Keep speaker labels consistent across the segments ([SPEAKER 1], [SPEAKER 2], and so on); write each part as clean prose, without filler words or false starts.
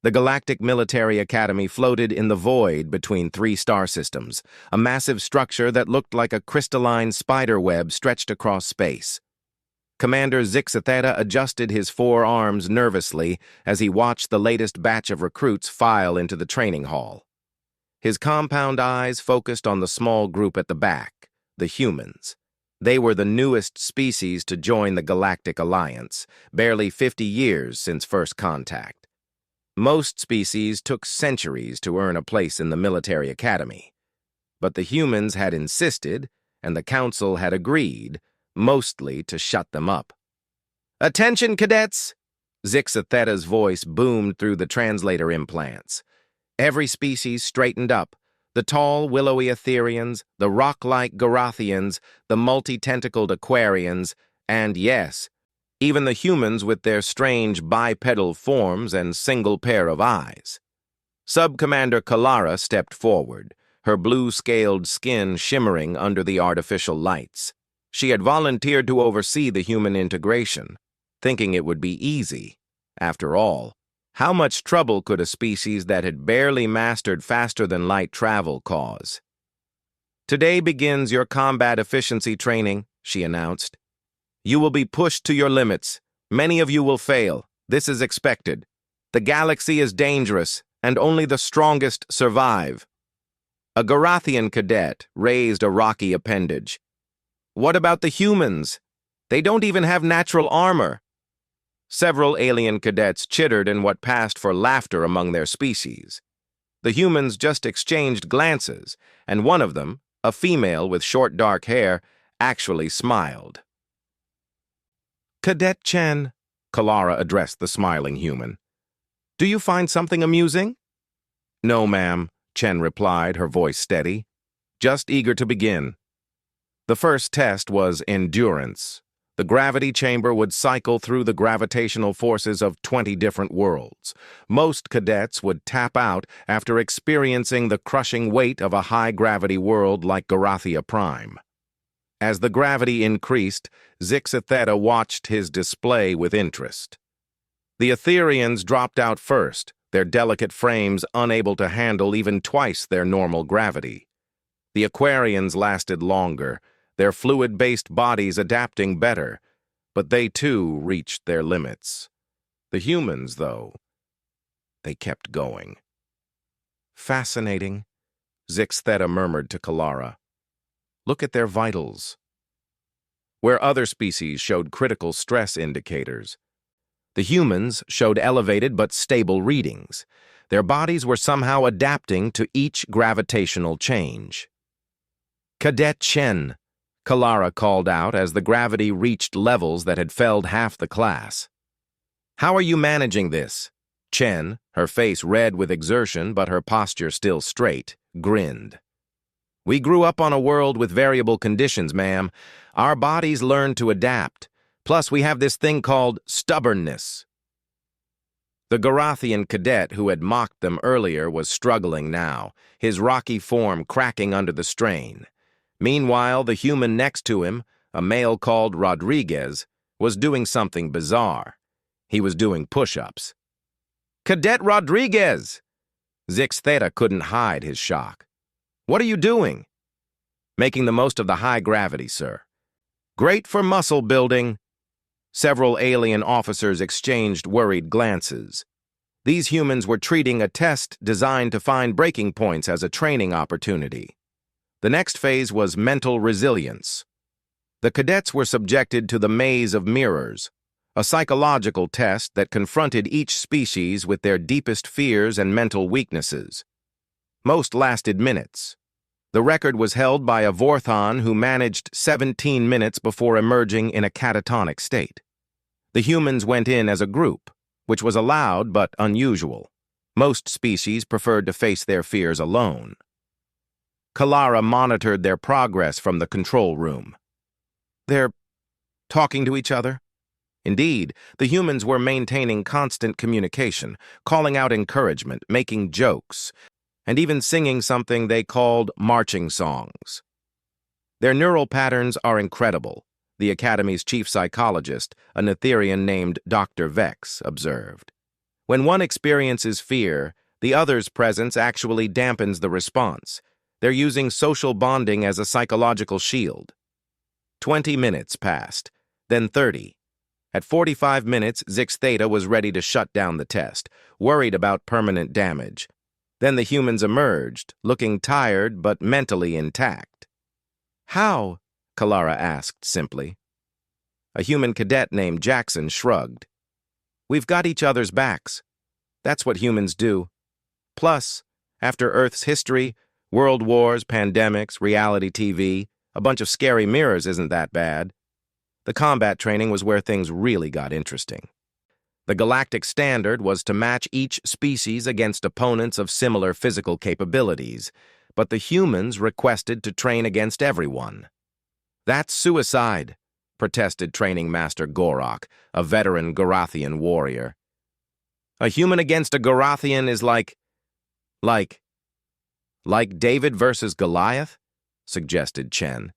[SPEAKER 1] The Galactic Military Academy floated in the void between three star systems, a massive structure that looked like a crystalline spider web stretched across space. Commander Zixatheta adjusted his forearms nervously as he watched the latest batch of recruits file into the training hall. His compound eyes focused on the small group at the back, the humans. They were the newest species to join the Galactic Alliance, barely 50 years since first contact. Most species took centuries to earn a place in the military academy. But the humans had insisted, and the council had agreed, mostly to shut them up. "Attention, cadets!" Zixatheta's voice boomed through the translator implants. Every species straightened up. The tall, willowy Etherians, the rock-like Garathians, the multi-tentacled Aquarians, and yes, even the humans with their strange bipedal forms and single pair of eyes. Sub-Commander Kalara stepped forward, her blue-scaled skin shimmering under the artificial lights. She had volunteered to oversee the human integration, thinking it would be easy. After all, how much trouble could a species that had barely mastered faster-than-light travel cause? "Today begins your combat efficiency training," she announced. "You will be pushed to your limits. Many of you will fail. This is expected. The galaxy is dangerous, and only the strongest survive." A Garathian cadet raised a rocky appendage. "What about the humans? They don't even have natural armor." Several alien cadets chittered in what passed for laughter among their species. The humans just exchanged glances, and one of them, a female with short dark hair, actually smiled. "Cadet Chen," Kalara addressed the smiling human. "Do you find something amusing?" "No, ma'am," Chen replied, her voice steady. "Just eager to begin." The first test was endurance. The gravity chamber would cycle through the gravitational forces of 20 different worlds. Most cadets would tap out after experiencing the crushing weight of a high-gravity world like Garathia Prime. As the gravity increased, Zixatheta watched his display with interest. The Etherians dropped out first, their delicate frames unable to handle even twice their normal gravity. The Aquarians lasted longer, their fluid-based bodies adapting better, but they too reached their limits. The humans, though, they kept going. "Fascinating," Zixatheta murmured to Kalara. "Look at their vitals." Where other species showed critical stress indicators, the humans showed elevated but stable readings. Their bodies were somehow adapting to each gravitational change. "Cadet Chen," Kalara called out as the gravity reached levels that had felled half the class. "How are you managing this?" Chen, her face red with exertion but her posture still straight, grinned. "We grew up on a world with variable conditions, ma'am. Our bodies learned to adapt. Plus, we have this thing called stubbornness." The Garathian cadet who had mocked them earlier was struggling now, his rocky form cracking under the strain. Meanwhile, the human next to him, a male called Rodriguez, was doing something bizarre. He was doing push-ups. "Cadet Rodriguez!" Zixatheta couldn't hide his shock. "What are you doing?" "Making the most of the high gravity, sir." "Great for muscle building." Several alien officers exchanged worried glances. These humans were treating a test designed to find breaking points as a training opportunity. The next phase was mental resilience. The cadets were subjected to the maze of mirrors, a psychological test that confronted each species with their deepest fears and mental weaknesses. Most lasted minutes. The record was held by a Vorthon who managed 17 minutes before emerging in a catatonic state. The humans went in as a group, which was allowed but unusual. Most species preferred to face their fears alone. Kalara monitored their progress from the control room. "They're talking to each other?" Indeed, the humans were maintaining constant communication, calling out encouragement, making jokes, and even singing something they called marching songs. "Their neural patterns are incredible," the Academy's chief psychologist, an Etherian named Dr. Vex, observed. When one experiences fear, the other's presence actually dampens the response. They're using social bonding as a psychological shield. 20 minutes passed, then 30. At 45 minutes, Zix Theta was ready to shut down the test, worried about permanent damage. Then the humans emerged, looking tired but mentally intact. "How?" Kalara asked simply. A human cadet named Jackson shrugged. "We've got each other's backs. That's what humans do. Plus, after Earth's history, world wars, pandemics, reality TV, a bunch of scary mirrors isn't that bad." The combat training was where things really got interesting. The galactic standard was to match each species against opponents of similar physical capabilities, but the humans requested to train against everyone. "That's suicide," protested Training Master Gorok, a veteran Gorathian warrior. "A human against a Gorathian is like David versus Goliath?" suggested Chen.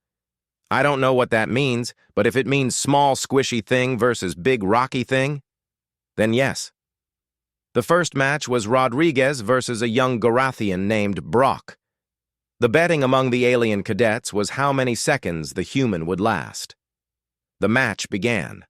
[SPEAKER 1] "I don't know what that means, but if it means small, squishy thing versus big, rocky thing, then yes." The first match was Rodriguez versus a young Gorathian named Brock. The betting among the alien cadets was how many seconds the human would last. The match began.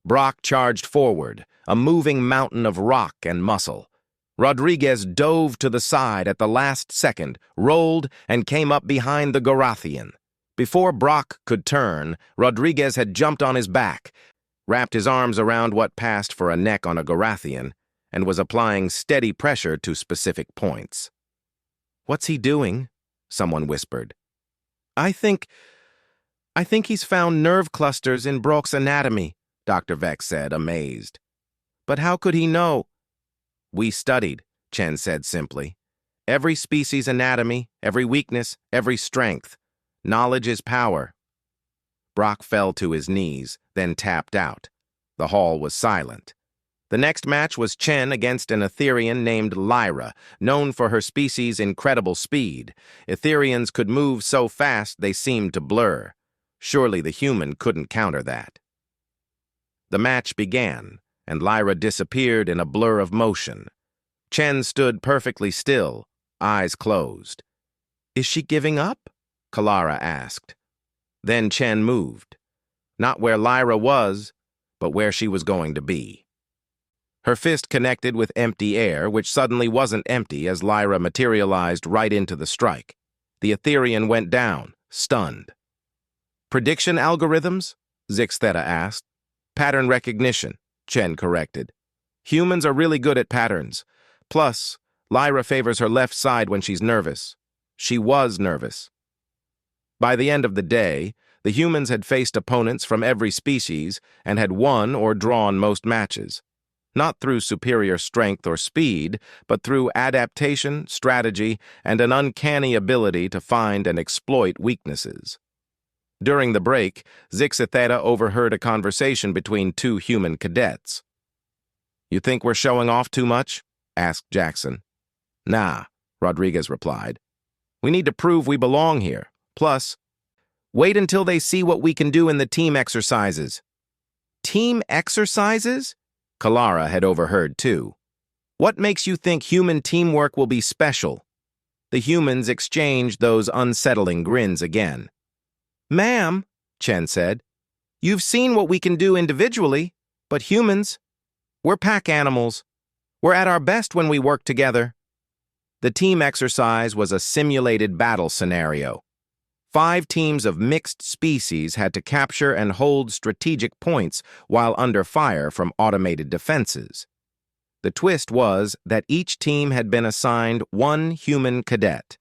[SPEAKER 1] Brock charged forward, a moving mountain of rock and muscle. Rodriguez dove to the side at the last second, rolled, and came up behind the Gorathian. Before Brock could turn, Rodriguez had jumped on his back, wrapped his arms around what passed for a neck on a Gorathian, and was applying steady pressure to specific points. "What's he doing?" someone whispered. I think he's found nerve clusters in Brock's anatomy," Dr. Vex said, amazed. "But how could he know?" "We studied," Chen said simply. "Every species' anatomy, every weakness, every strength. Knowledge is power." Brock fell to his knees, then tapped out. The hall was silent. The next match was Chen against an Etherian named Lyra, known for her species' incredible speed. Etherians could move so fast they seemed to blur. Surely the human couldn't counter that. The match began, and Lyra disappeared in a blur of motion. Chen stood perfectly still, eyes closed. "Is she giving up?" Kalara asked. Then Chen moved. Not where Lyra was, but where she was going to be. Her fist connected with empty air, which suddenly wasn't empty as Lyra materialized right into the strike. The Etherian went down, stunned. "Prediction algorithms?" Zix Theta asked. "Pattern recognition," Chen corrected. "Humans are really good at patterns. Plus, Lyra favors her left side when she's nervous. She was nervous." By the end of the day, the humans had faced opponents from every species and had won or drawn most matches. Not through superior strength or speed, but through adaptation, strategy, and an uncanny ability to find and exploit weaknesses. During the break, Zix Theta overheard a conversation between two human cadets. "You think we're showing off too much?" asked Jackson. "Nah," Rodriguez replied. "We need to prove we belong here. Plus, wait until they see what we can do in the team exercises." "Team exercises?" Kalara had overheard too. "What makes you think human teamwork will be special?" The humans exchanged those unsettling grins again. "Ma'am," Chen said, "you've seen what we can do individually, but humans, we're pack animals. We're at our best when we work together." The team exercise was a simulated battle scenario. 5 teams of mixed species had to capture and hold strategic points while under fire from automated defenses. The twist was that each team had been assigned one human cadet.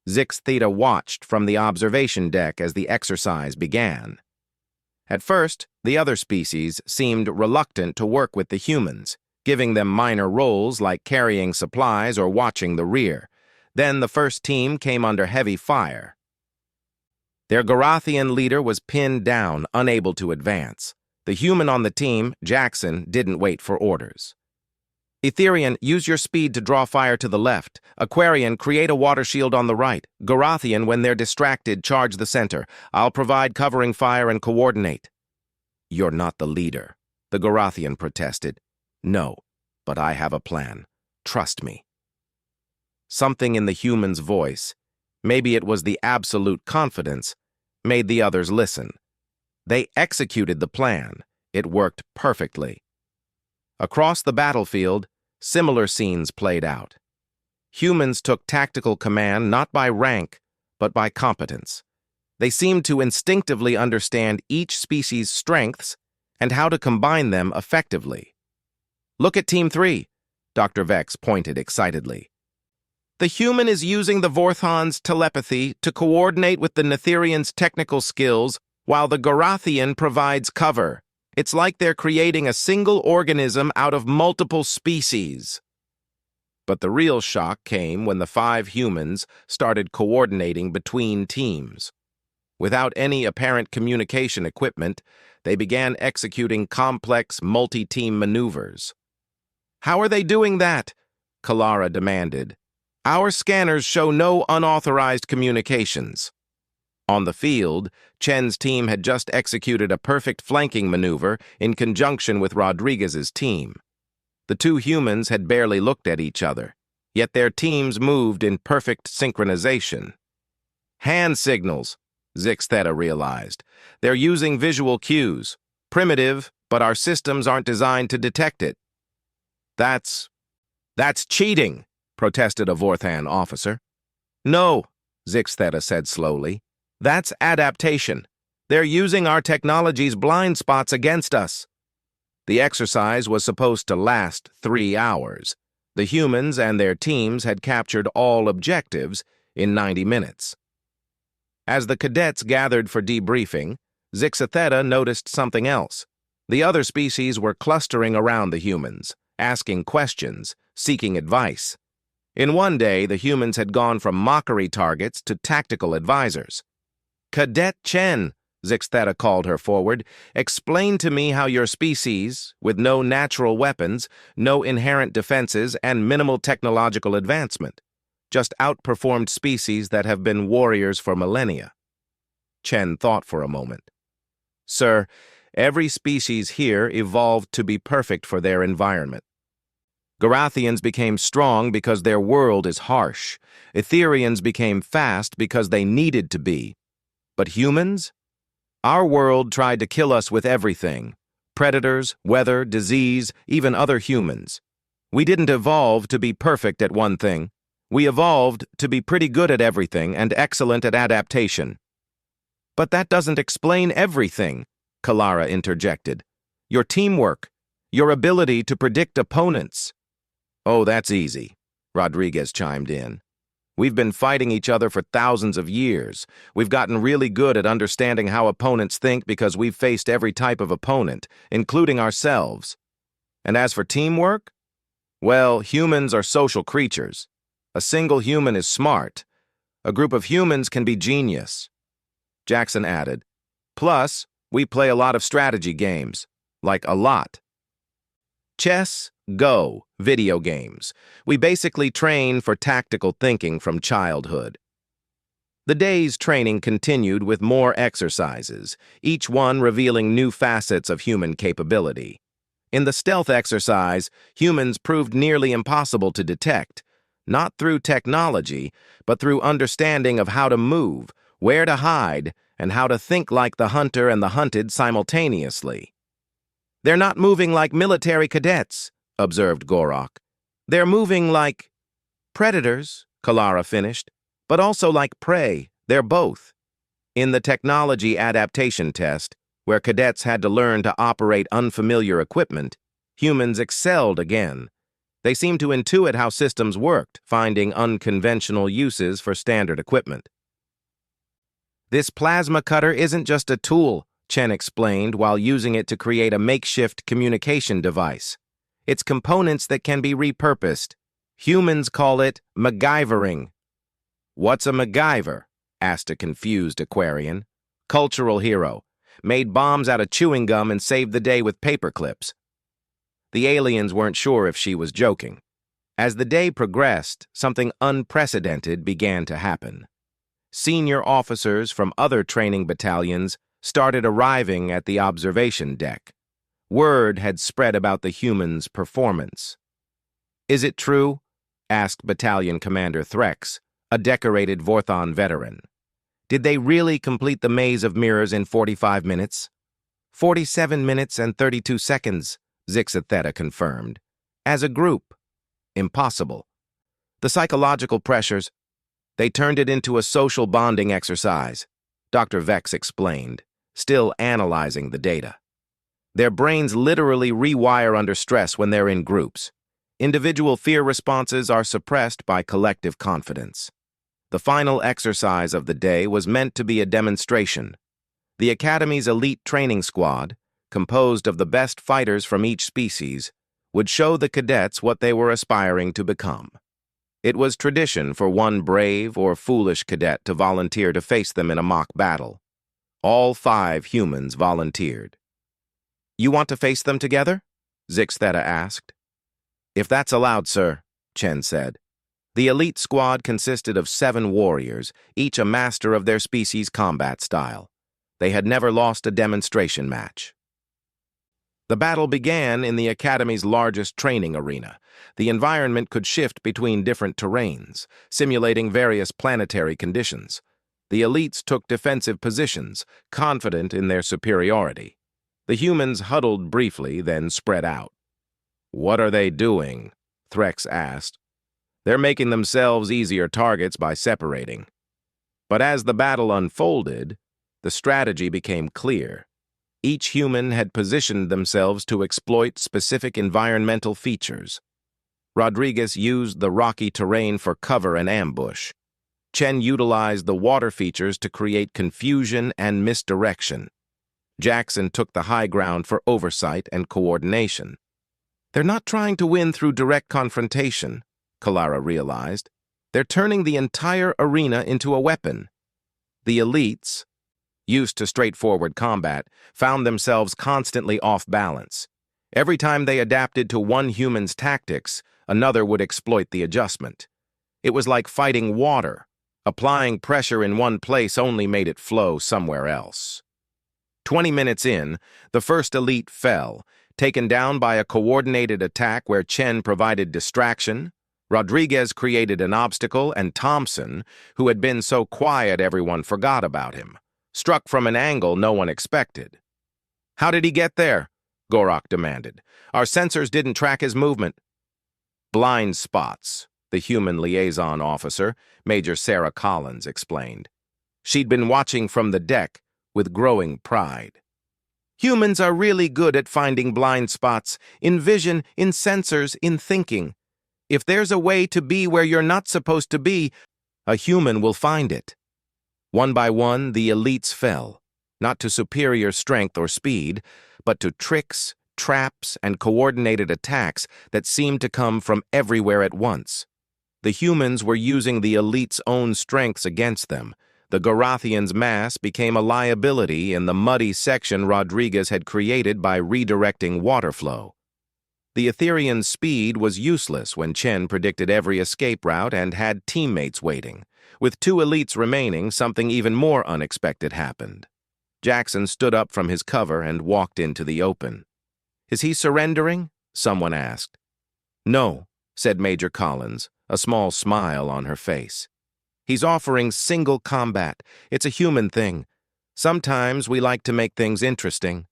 [SPEAKER 1] Zix Theta watched from the observation deck as the exercise began. At first, the other species seemed reluctant to work with the humans, giving them minor roles like carrying supplies or watching the rear. Then the first team came under heavy fire. Their Gorathian leader was pinned down, unable to advance. The human on the team, Jackson, didn't wait for orders. "Etherian, use your speed to draw fire to the left. Aquarian, create a water shield on the right. Gorathian, when they're distracted, charge the center. I'll provide covering fire and coordinate." "You're not the leader," the Gorathian protested. "No, but I have a plan. Trust me." Something in the human's voice, maybe it was the absolute confidence, made the others listen. They executed the plan. It worked perfectly. Across the battlefield, similar scenes played out. Humans took tactical command not by rank, but by competence. They seemed to instinctively understand each species' strengths and how to combine them effectively. "Look at Team 3, Dr. Vex pointed excitedly. "The human is using the Vorthon's telepathy to coordinate with the Netherian's technical skills, while the Gorathian provides cover. It's like they're creating a single organism out of multiple species." But the real shock came when the 5 humans started coordinating between teams. Without any apparent communication equipment, they began executing complex multi-team maneuvers. "How are they doing that?" Kalara demanded. "Our scanners show no unauthorized communications." On the field, Chen's team had just executed a perfect flanking maneuver in conjunction with Rodriguez's team. The 2 humans had barely looked at each other, yet their teams moved in perfect synchronization. "Hand signals," Zix Theta realized. "They're using visual cues. Primitive, but our systems aren't designed to detect it." That's cheating," protested a Vorthan officer. "No," Zix Theta said slowly. "That's adaptation. They're using our technology's blind spots against us." The exercise was supposed to last 3 hours. The humans and their teams had captured all objectives in 90 minutes. As the cadets gathered for debriefing, Zix Theta noticed something else. The other species were clustering around the humans, asking questions, seeking advice. In one day, the humans had gone from mockery targets to tactical advisors. "Cadet Chen," Zix Theta called her forward, "explain to me how your species, with no natural weapons, no inherent defenses, and minimal technological advancement, just outperformed species that have been warriors for millennia." Chen thought for a moment. "Sir, every species here evolved to be perfect for their environment. Gorathians became strong because their world is harsh. Etherians became fast because they needed to be. But humans? Our world tried to kill us with everything. Predators, weather, disease, even other humans. We didn't evolve to be perfect at one thing. We evolved to be pretty good at everything and excellent at adaptation." "But that doesn't explain everything," Kalara interjected. "Your teamwork, your ability to predict opponents." "Oh, that's easy," Rodriguez chimed in. "We've been fighting each other for thousands of years. We've gotten really good at understanding how opponents think because we've faced every type of opponent, including ourselves. And as for teamwork, well, humans are social creatures. A single human is smart. A group of humans can be genius." Jackson added, "Plus, we play a lot of strategy games. Like a lot. Chess, Go, video games. We basically train for tactical thinking from childhood." The day's training continued with more exercises, each one revealing new facets of human capability. In the stealth exercise, humans proved nearly impossible to detect, not through technology, but through understanding of how to move, where to hide, and how to think like the hunter and the hunted simultaneously. "They're not moving like military cadets," observed Gorok. "They're moving like predators," Kalara finished, "but also like prey. They're both." In the technology adaptation test, where cadets had to learn to operate unfamiliar equipment, humans excelled again. They seemed to intuit how systems worked, finding unconventional uses for standard equipment. "This plasma cutter isn't just a tool," Chen explained while using it to create a makeshift communication device. "It's components that can be repurposed. Humans call it MacGyvering." "What's a MacGyver?" asked a confused Aquarian. "Cultural hero. Made bombs out of chewing gum and saved the day with paper clips." The aliens weren't sure if she was joking. As the day progressed, something unprecedented began to happen. Senior officers from other training battalions started arriving at the observation deck. Word had spread about the humans' performance. "Is it true?" asked Battalion Commander Threx, a decorated Vorthon veteran. "Did they really complete the maze of mirrors in 45 minutes? 47 minutes and 32 seconds, Zixatheta confirmed. As a group. Impossible. The psychological pressures, they turned it into a social bonding exercise," Dr. Vex explained, still analyzing the data. "Their brains literally rewire under stress when they're in groups. Individual fear responses are suppressed by collective confidence." The final exercise of the day was meant to be a demonstration. The Academy's elite training squad, composed of the best fighters from each species, would show the cadets what they were aspiring to become. It was tradition for one brave or foolish cadet to volunteer to face them in a mock battle. All 5 humans volunteered. "You want to face them together?" Zixatheta asked. "If that's allowed, sir," Chen said. The elite squad consisted of 7 warriors, each a master of their species' combat style. They had never lost a demonstration match. The battle began in the Academy's largest training arena. The environment could shift between different terrains, simulating various planetary conditions. The elites took defensive positions, confident in their superiority. The humans huddled briefly, then spread out. "What are they doing?" Threx asked. "They're making themselves easier targets by separating." But as the battle unfolded, the strategy became clear. Each human had positioned themselves to exploit specific environmental features. Rodriguez used the rocky terrain for cover and ambush. Chen utilized the water features to create confusion and misdirection. Jackson took the high ground for oversight and coordination. "They're not trying to win through direct confrontation," Kalara realized. "They're turning the entire arena into a weapon." The elites, used to straightforward combat, found themselves constantly off balance. Every time they adapted to one human's tactics, another would exploit the adjustment. It was like fighting water. Applying pressure in one place only made it flow somewhere else. 20 minutes in, the first elite fell, taken down by a coordinated attack where Chen provided distraction, Rodriguez created an obstacle, and Thompson, who had been so quiet everyone forgot about him, struck from an angle no one expected. "How did he get there?" Gorok demanded. "Our sensors didn't track his movement." "Blind spots," the human liaison officer, Major Sarah Collins, explained. She'd been watching from the deck with growing pride. "Humans are really good at finding blind spots, in vision, in sensors, in thinking. If there's a way to be where you're not supposed to be, a human will find it." One by one, the elites fell, not to superior strength or speed, but to tricks, traps, and coordinated attacks that seemed to come from everywhere at once. The humans were using the elites' own strengths against them. The Gorathians' mass became a liability in the muddy section Rodriguez had created by redirecting water flow. The Ethereans' speed was useless when Chen predicted every escape route and had teammates waiting. With 2 elites remaining, something even more unexpected happened. Jackson stood up from his cover and walked into the open. "Is he surrendering?" someone asked. "No," said Major Collins, a small smile on her face. "He's offering single combat. It's a human thing. Sometimes we like to make things interesting."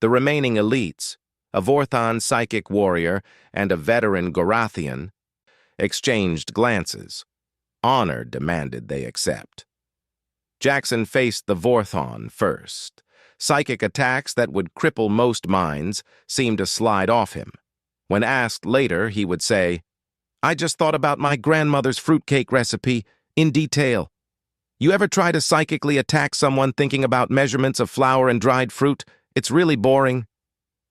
[SPEAKER 1] The remaining elites, a Vorthon psychic warrior and a veteran Gorathian, exchanged glances. Honor demanded they accept. Jackson faced the Vorthon first. Psychic attacks that would cripple most minds seemed to slide off him. When asked later, he would say, "I just thought about my grandmother's fruitcake recipe in detail." You ever try to psychically attack someone thinking about measurements of flour and dried fruit? It's really boring.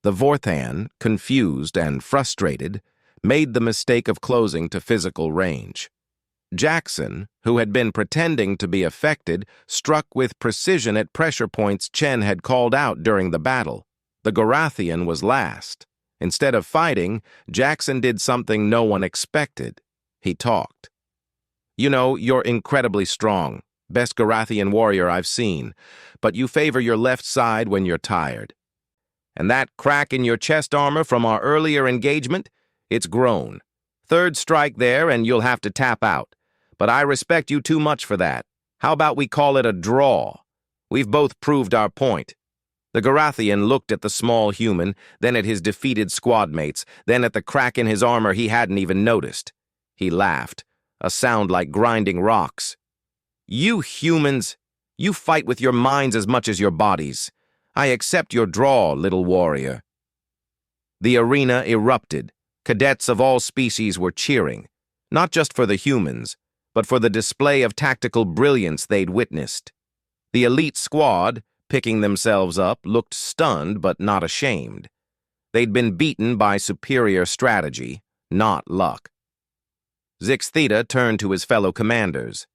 [SPEAKER 1] The Vorthan, confused and frustrated, made the mistake of closing to physical range. Jackson, who had been pretending to be affected, struck with precision at pressure points Chen had called out during the battle. The Gorathian was last. Instead of fighting, Jackson did something no one expected. He talked. "You know, you're incredibly strong, best Gorathian warrior I've seen, but you favor your left side when you're tired. And that crack in your chest armor from our earlier engagement, it's grown. Third strike there and you'll have to tap out. But I respect you too much for that. How about we call it a draw? We've both proved our point." The Garathian looked at the small human, then at his defeated squad mates, then at the crack in his armor he hadn't even noticed. He laughed, a sound like grinding rocks. "You humans, you fight with your minds as much as your bodies. I accept your draw, little warrior." The arena erupted. Cadets of all species were cheering, not just for the humans, but for the display of tactical brilliance they'd witnessed. The elite squad, picking themselves up, looked stunned but not ashamed. They'd been beaten by superior strategy, not luck. Zix Theta turned to his fellow commanders.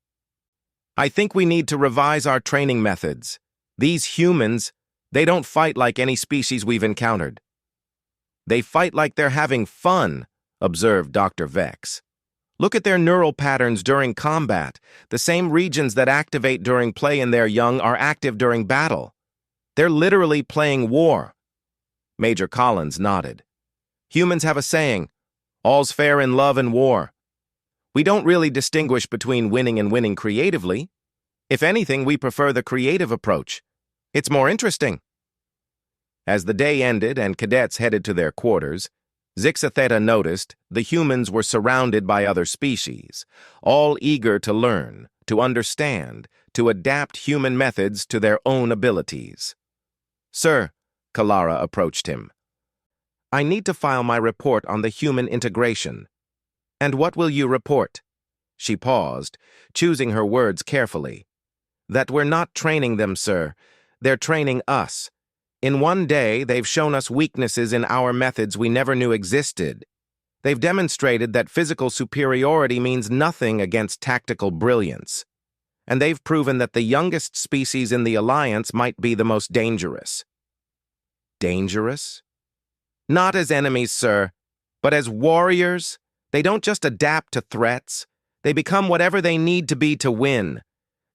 [SPEAKER 1] "I think we need to revise our training methods. These humans, they don't fight like any species we've encountered." "They fight like they're having fun," observed Dr. Vex. "Look at their neural patterns during combat. The same regions that activate during play in their young are active during battle. They're literally playing war." Major Collins nodded. "Humans have a saying, 'All's fair in love and war.' We don't really distinguish between winning and winning creatively. If anything, we prefer the creative approach. It's more interesting." As the day ended and cadets headed to their quarters, Zix Theta noticed the humans were surrounded by other species, all eager to learn, to understand, to adapt human methods to their own abilities. "Sir," Kalara approached him, "I need to file my report on the human integration." "And what will you report?" She paused, choosing her words carefully. "That we're not training them, sir. They're training us. In one day, they've shown us weaknesses in our methods we never knew existed. They've demonstrated that physical superiority means nothing against tactical brilliance. And they've proven that the youngest species in the Alliance might be the most dangerous." "Dangerous?" "Not as enemies, sir, but as warriors. They don't just adapt to threats. They become whatever they need to be to win.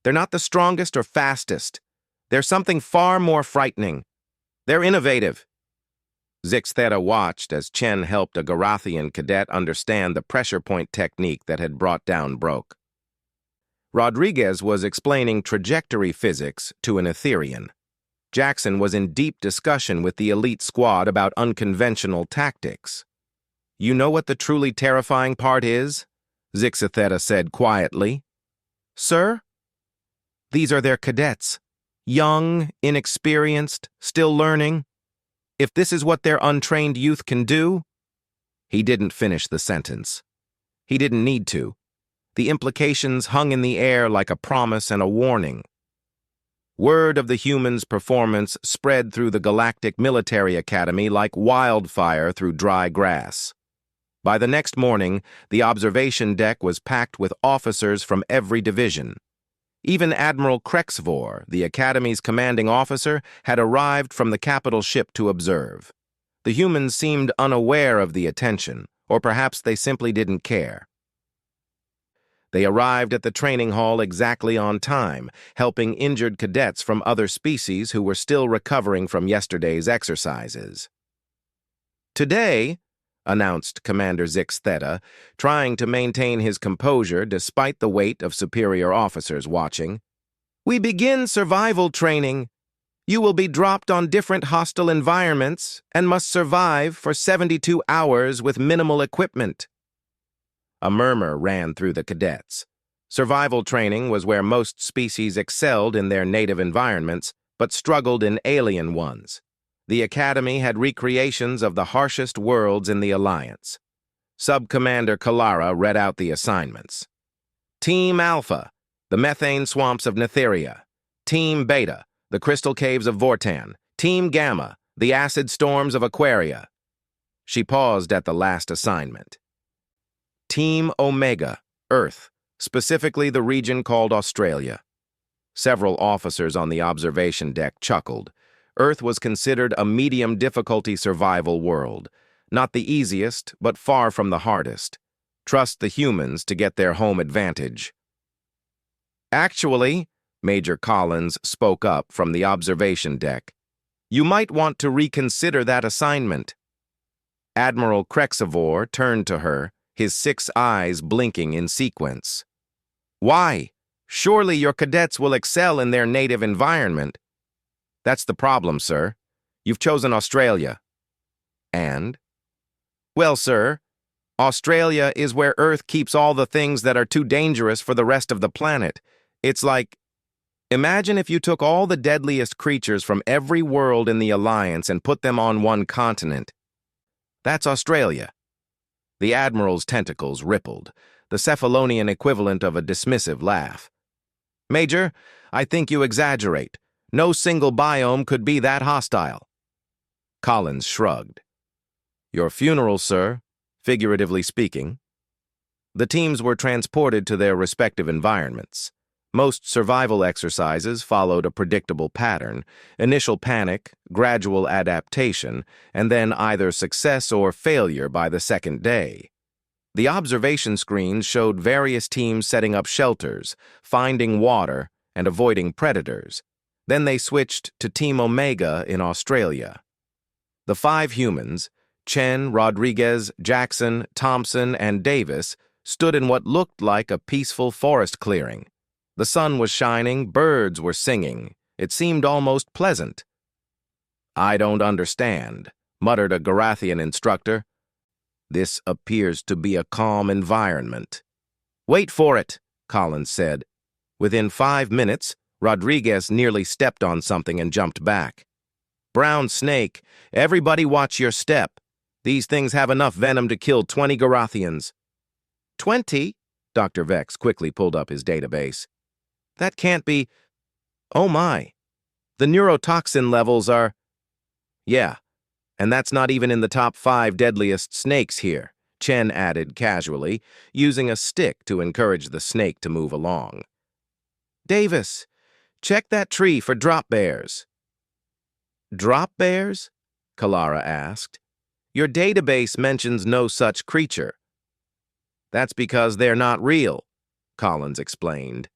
[SPEAKER 1] They're not the strongest or fastest. They're something far more frightening. They're innovative." Zix Theta watched as Chen helped a Garathian cadet understand the pressure point technique that had brought down Broke. Rodriguez was explaining trajectory physics to an Etherian. Jackson was in deep discussion with the elite squad about unconventional tactics. "You know what the truly terrifying part is?" Zix Theta said quietly. "Sir?" "These are their cadets. Young, inexperienced, still learning. If this is what their untrained youth can do—" He didn't finish the sentence. He didn't need to. The implications hung in the air like a promise and a warning. Word of the humans' performance spread through the Galactic Military Academy like wildfire through dry grass. By the next morning, the observation deck was packed with officers from every division. Even Admiral Krexvor, the Academy's commanding officer, had arrived from the capital ship to observe. The humans seemed unaware of the attention, or perhaps they simply didn't care. They arrived at the training hall exactly on time, helping injured cadets from other species who were still recovering from yesterday's exercises. "Today," announced Commander Zix Theta, trying to maintain his composure despite the weight of superior officers watching, "we begin survival training. You will be dropped on different hostile environments and must survive for 72 hours with minimal equipment." A murmur ran through the cadets. Survival training was where most species excelled in their native environments, but struggled in alien ones. The Academy had recreations of the harshest worlds in the Alliance. Sub-Commander Kalara read out the assignments. Team Alpha, the methane swamps of Netheria. Team Beta, the crystal caves of Vortan. Team Gamma, the acid storms of Aquaria. She paused at the last assignment. Team Omega, Earth, specifically the region called Australia. Several officers on the observation deck chuckled. Earth was considered a medium difficulty survival world. Not the easiest, but far from the hardest. Trust the humans to get their home advantage. "Actually," Major Collins spoke up from the observation deck, "you might want to reconsider that assignment." Admiral Krexvor turned to her, his 6 eyes blinking in sequence. Why? Surely your cadets will excel in their native environment. That's the problem, sir. You've chosen Australia. And? Well, sir, Australia is where Earth keeps all the things that are too dangerous for the rest of the planet. It's like, imagine if you took all the deadliest creatures from every world in the Alliance and put them on one continent. That's Australia. The Admiral's tentacles rippled, the Cephalonian equivalent of a dismissive laugh. Major, I think you exaggerate. No single biome could be that hostile. Collins shrugged. Your funeral, sir, figuratively speaking. The teams were transported to their respective environments. Most survival exercises followed a predictable pattern: initial panic, gradual adaptation, and then either success or failure by the second day. The observation screens showed various teams setting up shelters, finding water, and avoiding predators. Then they switched to Team Omega in Australia. The 5 humans, Chen, Rodriguez, Jackson, Thompson, and Davis, stood in what looked like a peaceful forest clearing. The sun was shining, birds were singing. It seemed almost pleasant. I don't understand, muttered a Garathian instructor. This appears to be a calm environment. Wait for it, Collins said. Within 5 minutes, Rodriguez nearly stepped on something and jumped back. Brown snake, everybody watch your step. These things have enough venom to kill 20 Garathians. 20? Dr. Vex quickly pulled up his database. That can't be... Oh my. The neurotoxin levels are... Yeah, and that's not even in the top 5 deadliest snakes here, Chen added casually, using a stick to encourage the snake to move along. Davis, check that tree for drop bears. Drop bears? Kalara asked. Your database mentions no such creature. That's because they're not real, Collins explained.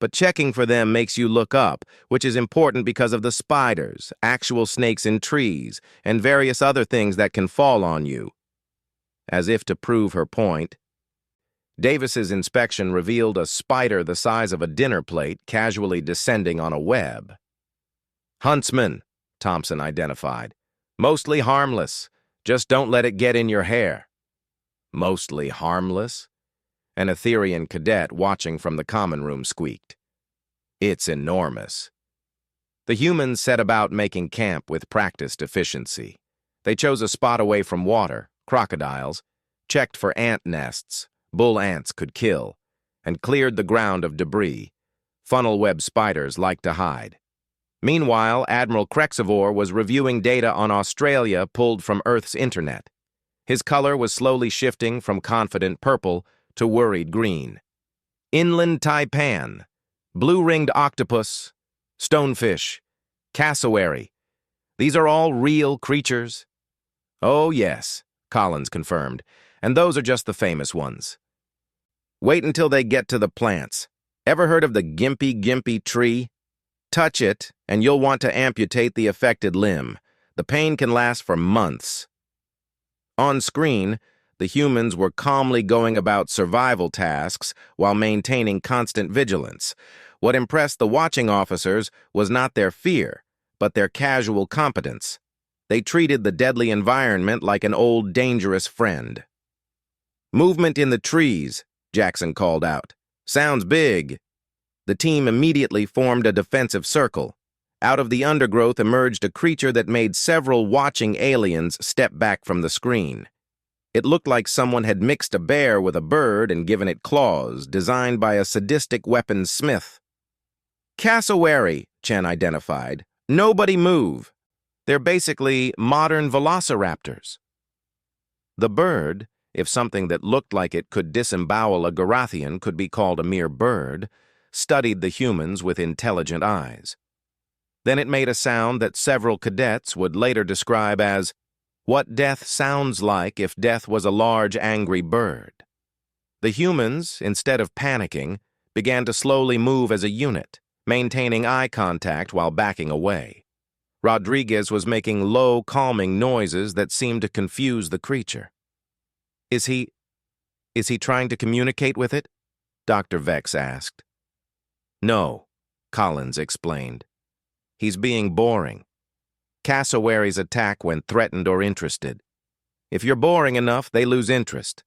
[SPEAKER 1] But checking for them makes you look up, which is important because of the spiders, actual snakes in trees, and various other things that can fall on you. As if to prove her point, Davis's inspection revealed a spider the size of a dinner plate casually descending on a web. Huntsman, Thompson identified. Mostly harmless. Just don't let it get in your hair. Mostly harmless? An Etherian cadet watching from the common room squeaked. It's enormous. The humans set about making camp with practiced efficiency. They chose a spot away from water, crocodiles, checked for ant nests, bull ants could kill, and cleared the ground of debris. Funnel web spiders like to hide. Meanwhile, Admiral Krexivore was reviewing data on Australia pulled from Earth's internet. His color was slowly shifting from confident purple to worried green. Inland taipan, blue-ringed octopus, stonefish, cassowary. These are all real creatures? Oh, yes, Collins confirmed, and those are just the famous ones. Wait until they get to the plants. Ever heard of the gimpy tree? Touch it, and you'll want to amputate the affected limb. The pain can last for months. On screen, the humans were calmly going about survival tasks while maintaining constant vigilance. What impressed the watching officers was not their fear, but their casual competence. They treated the deadly environment like an old, dangerous friend. Movement in the trees, Jackson called out. Sounds big. The team immediately formed a defensive circle. Out of the undergrowth emerged a creature that made several watching aliens step back from the screen. It looked like someone had mixed a bear with a bird and given it claws, designed by a sadistic weaponsmith. Cassowary, Chen identified. Nobody move. They're basically modern velociraptors. The bird, if something that looked like it could disembowel a Garathian could be called a mere bird, studied the humans with intelligent eyes. Then it made a sound that several cadets would later describe as what death sounds like if death was a large, angry bird. The humans, instead of panicking, began to slowly move as a unit, maintaining eye contact while backing away. Rodriguez was making low, calming noises that seemed to confuse the creature. Is he... Is he trying to communicate with it? Dr. Vex asked. No, Collins explained. He's being boring. Cassowaries attack when threatened or interested. If you're boring enough, they lose interest.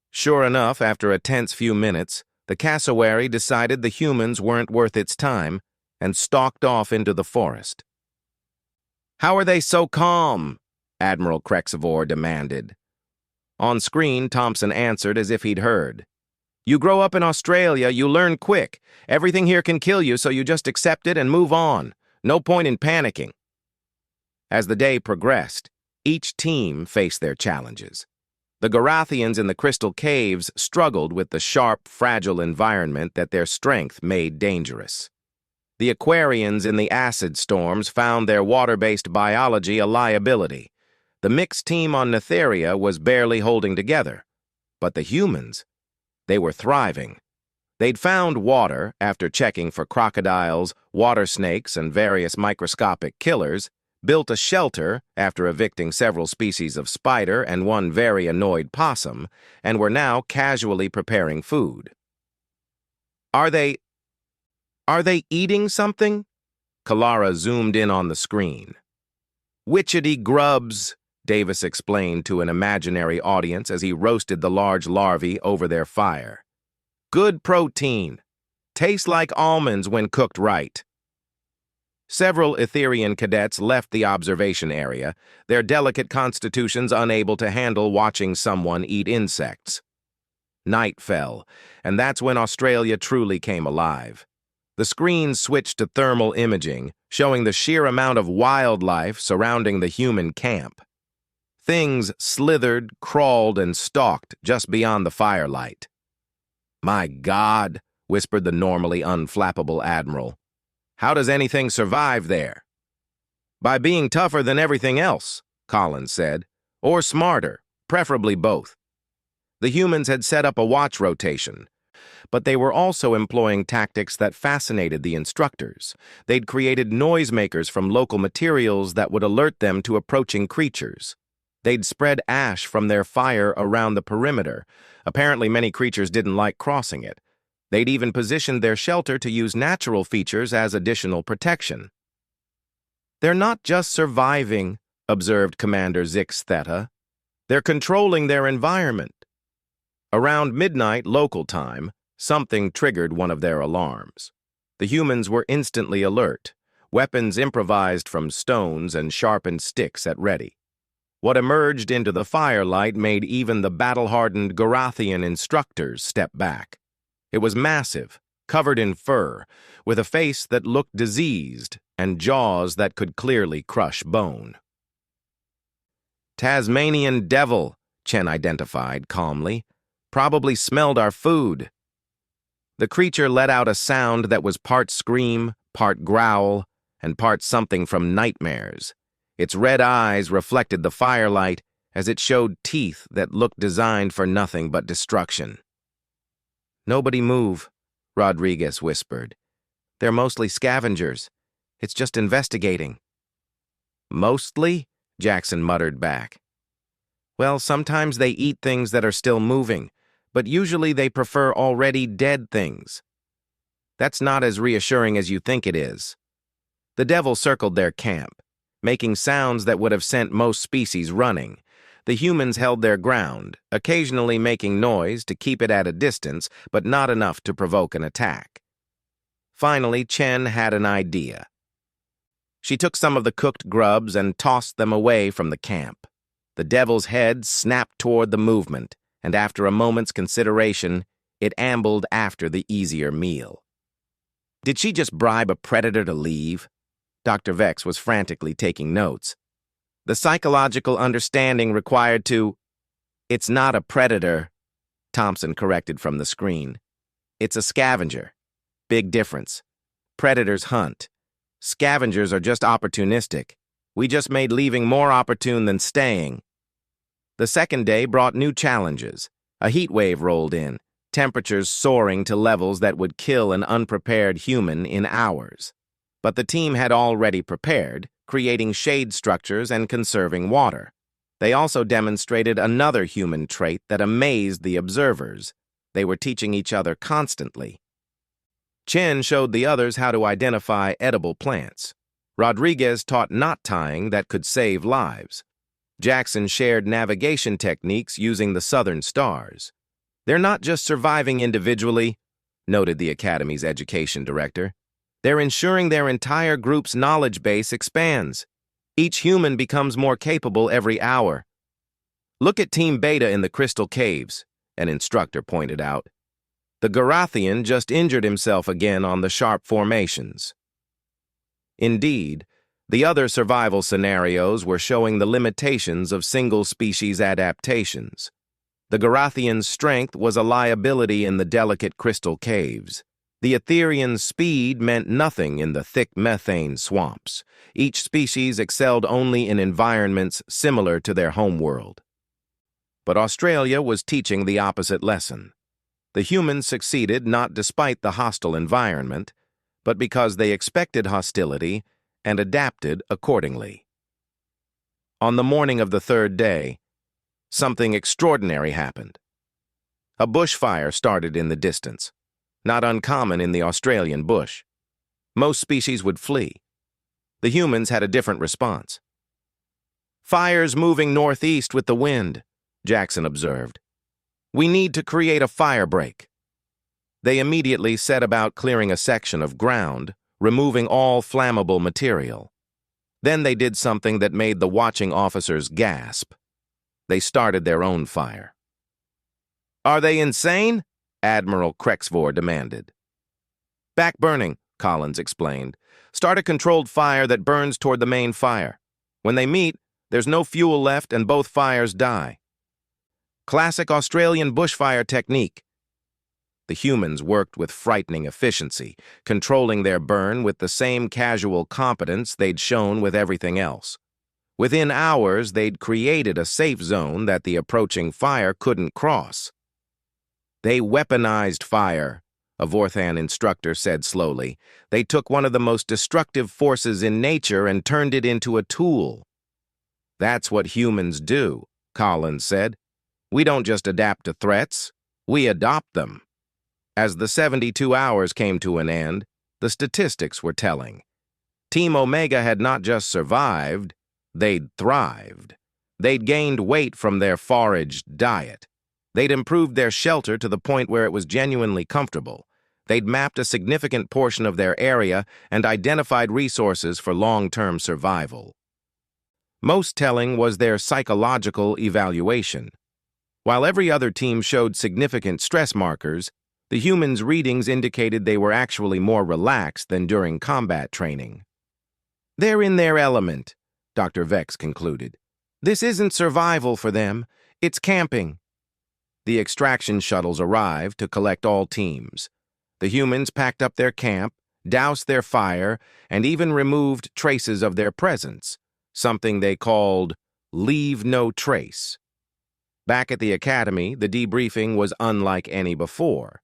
[SPEAKER 1] Sure enough, after a tense few minutes, the cassowary decided the humans weren't worth its time and stalked off into the forest. How are they so calm? Admiral Krexivore demanded. On screen, Thompson answered as if he'd heard. You grow up in Australia, you learn quick. Everything here can kill you, so you just accept it and move on. No point in panicking. As the day progressed, each team faced their challenges. The Garathians in the Crystal Caves struggled with the sharp, fragile environment that their strength made dangerous. The Aquarians in the acid storms found their water-based biology a liability. The mixed team on Netheria was barely holding together. But the humans, they were thriving. They'd found water after checking for crocodiles, water snakes, and various microscopic killers, built a shelter after evicting several species of spider and one very annoyed possum, and were now casually preparing food. Are they eating something? Kalara zoomed in on the screen. Witchetty grubs, Davis explained to an imaginary audience as he roasted the large larvae over their fire. Good protein. Tastes like almonds when cooked right. Several Etherian cadets left the observation area, their delicate constitutions unable to handle watching someone eat insects. Night fell, and that's when Australia truly came alive. The screens switched to thermal imaging, showing the sheer amount of wildlife surrounding the human camp. Things slithered, crawled, and stalked just beyond the firelight. My God, whispered the normally unflappable Admiral. How does anything survive there? By being tougher than everything else, Collins said, or smarter, preferably both. The humans had set up a watch rotation, but they were also employing tactics that fascinated the instructors. They'd created noisemakers from local materials that would alert them to approaching creatures. They'd spread ash from their fire around the perimeter. Apparently, many creatures didn't like crossing it. They'd even positioned their shelter to use natural features as additional protection. They're not just surviving, observed Commander Zix Theta. They're controlling their environment. Around midnight local time, something triggered one of their alarms. The humans were instantly alert, weapons improvised from stones and sharpened sticks at ready. What emerged into the firelight made even the battle-hardened Garathian instructors step back. It was massive, covered in fur, with a face that looked diseased and jaws that could clearly crush bone. Tasmanian devil, Chen identified calmly. Probably smelled our food. The creature let out a sound that was part scream, part growl, and part something from nightmares. Its red eyes reflected the firelight as it showed teeth that looked designed for nothing but destruction. Nobody move, Rodriguez whispered. They're mostly scavengers. It's just investigating. Mostly? Jackson muttered back. Well, sometimes they eat things that are still moving, but usually they prefer already dead things. That's not as reassuring as you think it is. The devil circled their camp, making sounds that would have sent most species running. The humans held their ground, occasionally making noise to keep it at a distance, but not enough to provoke an attack. Finally, Chen had an idea. She took some of the cooked grubs and tossed them away from the camp. The devil's head snapped toward the movement, and after a moment's consideration, it ambled after the easier meal. Did she just bribe a predator to leave? Dr. Vex was frantically taking notes. The psychological understanding required to... It's not a predator, Thompson corrected from the screen. It's a scavenger. Big difference. Predators hunt. Scavengers are just opportunistic. We just made leaving more opportune than staying. The second day brought new challenges. A heat wave rolled in, temperatures soaring to levels that would kill an unprepared human in hours. But the team had already prepared, creating shade structures and conserving water. They also demonstrated another human trait that amazed the observers. They were teaching each other constantly. Chen showed the others how to identify edible plants. Rodriguez taught knot tying that could save lives. Jackson shared navigation techniques using the southern stars. They're not just surviving individually, noted the Academy's education director. They're ensuring their entire group's knowledge base expands. Each human becomes more capable every hour. Look at Team Beta in the Crystal Caves, an instructor pointed out. The Garathian just injured himself again on the sharp formations. Indeed, the other survival scenarios were showing the limitations of single-species adaptations. The Garathian's strength was a liability in the delicate crystal caves. The Etherian's speed meant nothing in the thick methane swamps. Each species excelled only in environments similar to their homeworld. But Australia was teaching the opposite lesson. The humans succeeded not despite the hostile environment, but because they expected hostility and adapted accordingly. On the morning of the third day, something extraordinary happened. A bushfire started in the distance, not uncommon in the Australian bush. Most species would flee. The humans had a different response. "Fire's moving northeast with the wind," Jackson observed. "We need to create a fire break." They immediately set about clearing a section of ground, removing all flammable material. Then they did something that made the watching officers gasp. They started their own fire. "Are they insane?" Admiral Krexvor demanded. "Backburning," Collins explained. "Start a controlled fire that burns toward the main fire. When they meet, there's no fuel left and both fires die." Classic Australian bushfire technique. The humans worked with frightening efficiency, controlling their burn with the same casual competence they'd shown with everything else. Within hours, they'd created a safe zone that the approaching fire couldn't cross. "They weaponized fire," a Vorthan instructor said slowly. "They took one of the most destructive forces in nature and turned it into a tool." "That's what humans do," Collins said. "We don't just adapt to threats, we adopt them." As the 72 hours came to an end, the statistics were telling. Team Omega had not just survived, they'd thrived. They'd gained weight from their foraged diet. They'd improved their shelter to the point where it was genuinely comfortable. They'd mapped a significant portion of their area and identified resources for long-term survival. Most telling was their psychological evaluation. While every other team showed significant stress markers, the humans' readings indicated they were actually more relaxed than during combat training. "They're in their element," Dr. Vex concluded. "This isn't survival for them, it's camping." The extraction shuttles arrived to collect all teams. The humans packed up their camp, doused their fire, and even removed traces of their presence, something they called "leave no trace." Back at the academy, the debriefing was unlike any before.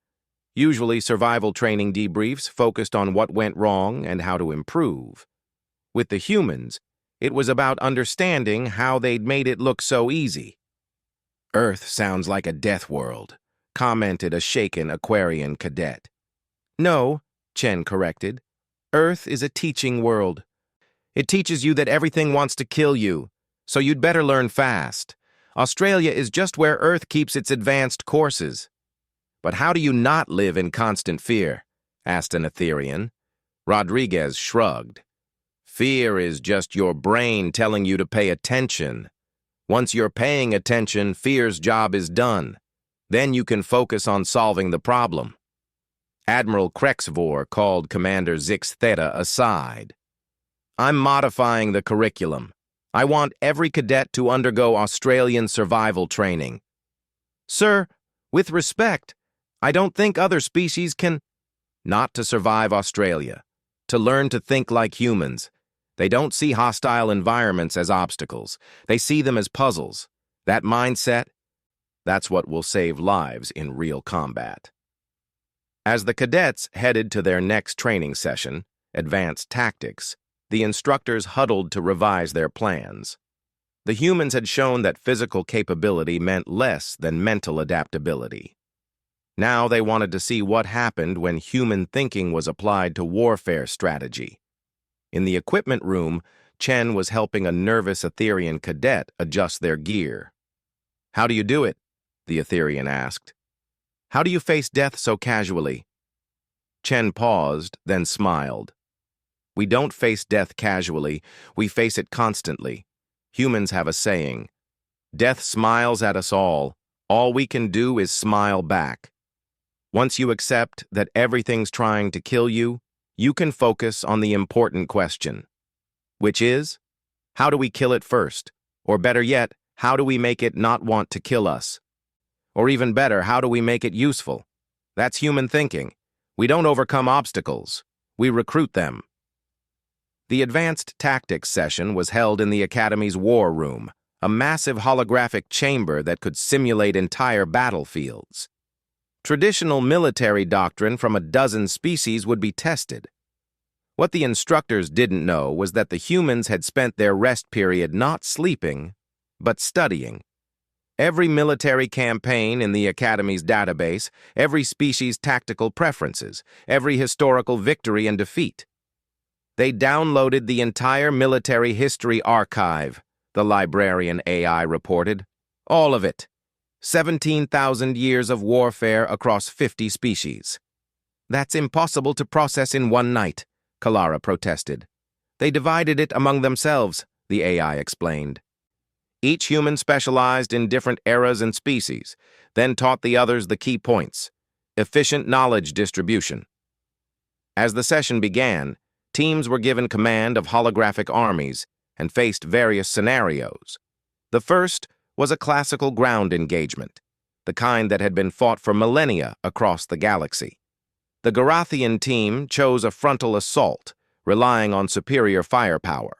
[SPEAKER 1] Usually, survival training debriefs focused on what went wrong and how to improve. With the humans, it was about understanding how they'd made it look so easy. "Earth sounds like a death world," commented a shaken Aquarian cadet. "No," Chen corrected. "Earth is a teaching world. It teaches you that everything wants to kill you, so you'd better learn fast. Australia is just where Earth keeps its advanced courses." "But how do you not live in constant fear?" asked an Etherian. Rodriguez shrugged. "Fear is just your brain telling you to pay attention. Once you're paying attention, fear's job is done. Then you can focus on solving the problem." Admiral Krexvor called Commander Zix Theta aside. "I'm modifying the curriculum. I want every cadet to undergo Australian survival training." "Sir, with respect, I don't think other species can—" "Not to survive Australia. To learn to think like humans. They don't see hostile environments as obstacles. They see them as puzzles. That mindset, that's what will save lives in real combat." As the cadets headed to their next training session, Advanced Tactics, the instructors huddled to revise their plans. The humans had shown that physical capability meant less than mental adaptability. Now they wanted to see what happened when human thinking was applied to warfare strategy. In the equipment room, Chen was helping a nervous Etherian cadet adjust their gear. "How do you do it?" the Etherian asked. "How do you face death so casually?" Chen paused, then smiled. "We don't face death casually, we face it constantly. Humans have a saying, 'Death smiles at us all we can do is smile back.' Once you accept that everything's trying to kill you, you can focus on the important question, which is, how do we kill it first? Or better yet, how do we make it not want to kill us? Or even better, how do we make it useful? That's human thinking. We don't overcome obstacles, we recruit them." The advanced tactics session was held in the Academy's war room, a massive holographic chamber that could simulate entire battlefields. Traditional military doctrine from a dozen species would be tested. What the instructors didn't know was that the humans had spent their rest period not sleeping, but studying. Every military campaign in the Academy's database, every species' tactical preferences, every historical victory and defeat. They downloaded the entire military history archive, the librarian AI reported. All of it. 17,000 years of warfare across 50 species. "That's impossible to process in one night," Kalara protested. "They divided it among themselves," the AI explained. Each human specialized in different eras and species, then taught the others the key points. Efficient knowledge distribution. As the session began, teams were given command of holographic armies and faced various scenarios. The first was a classical ground engagement, the kind that had been fought for millennia across the galaxy. The Garathian team chose a frontal assault, relying on superior firepower.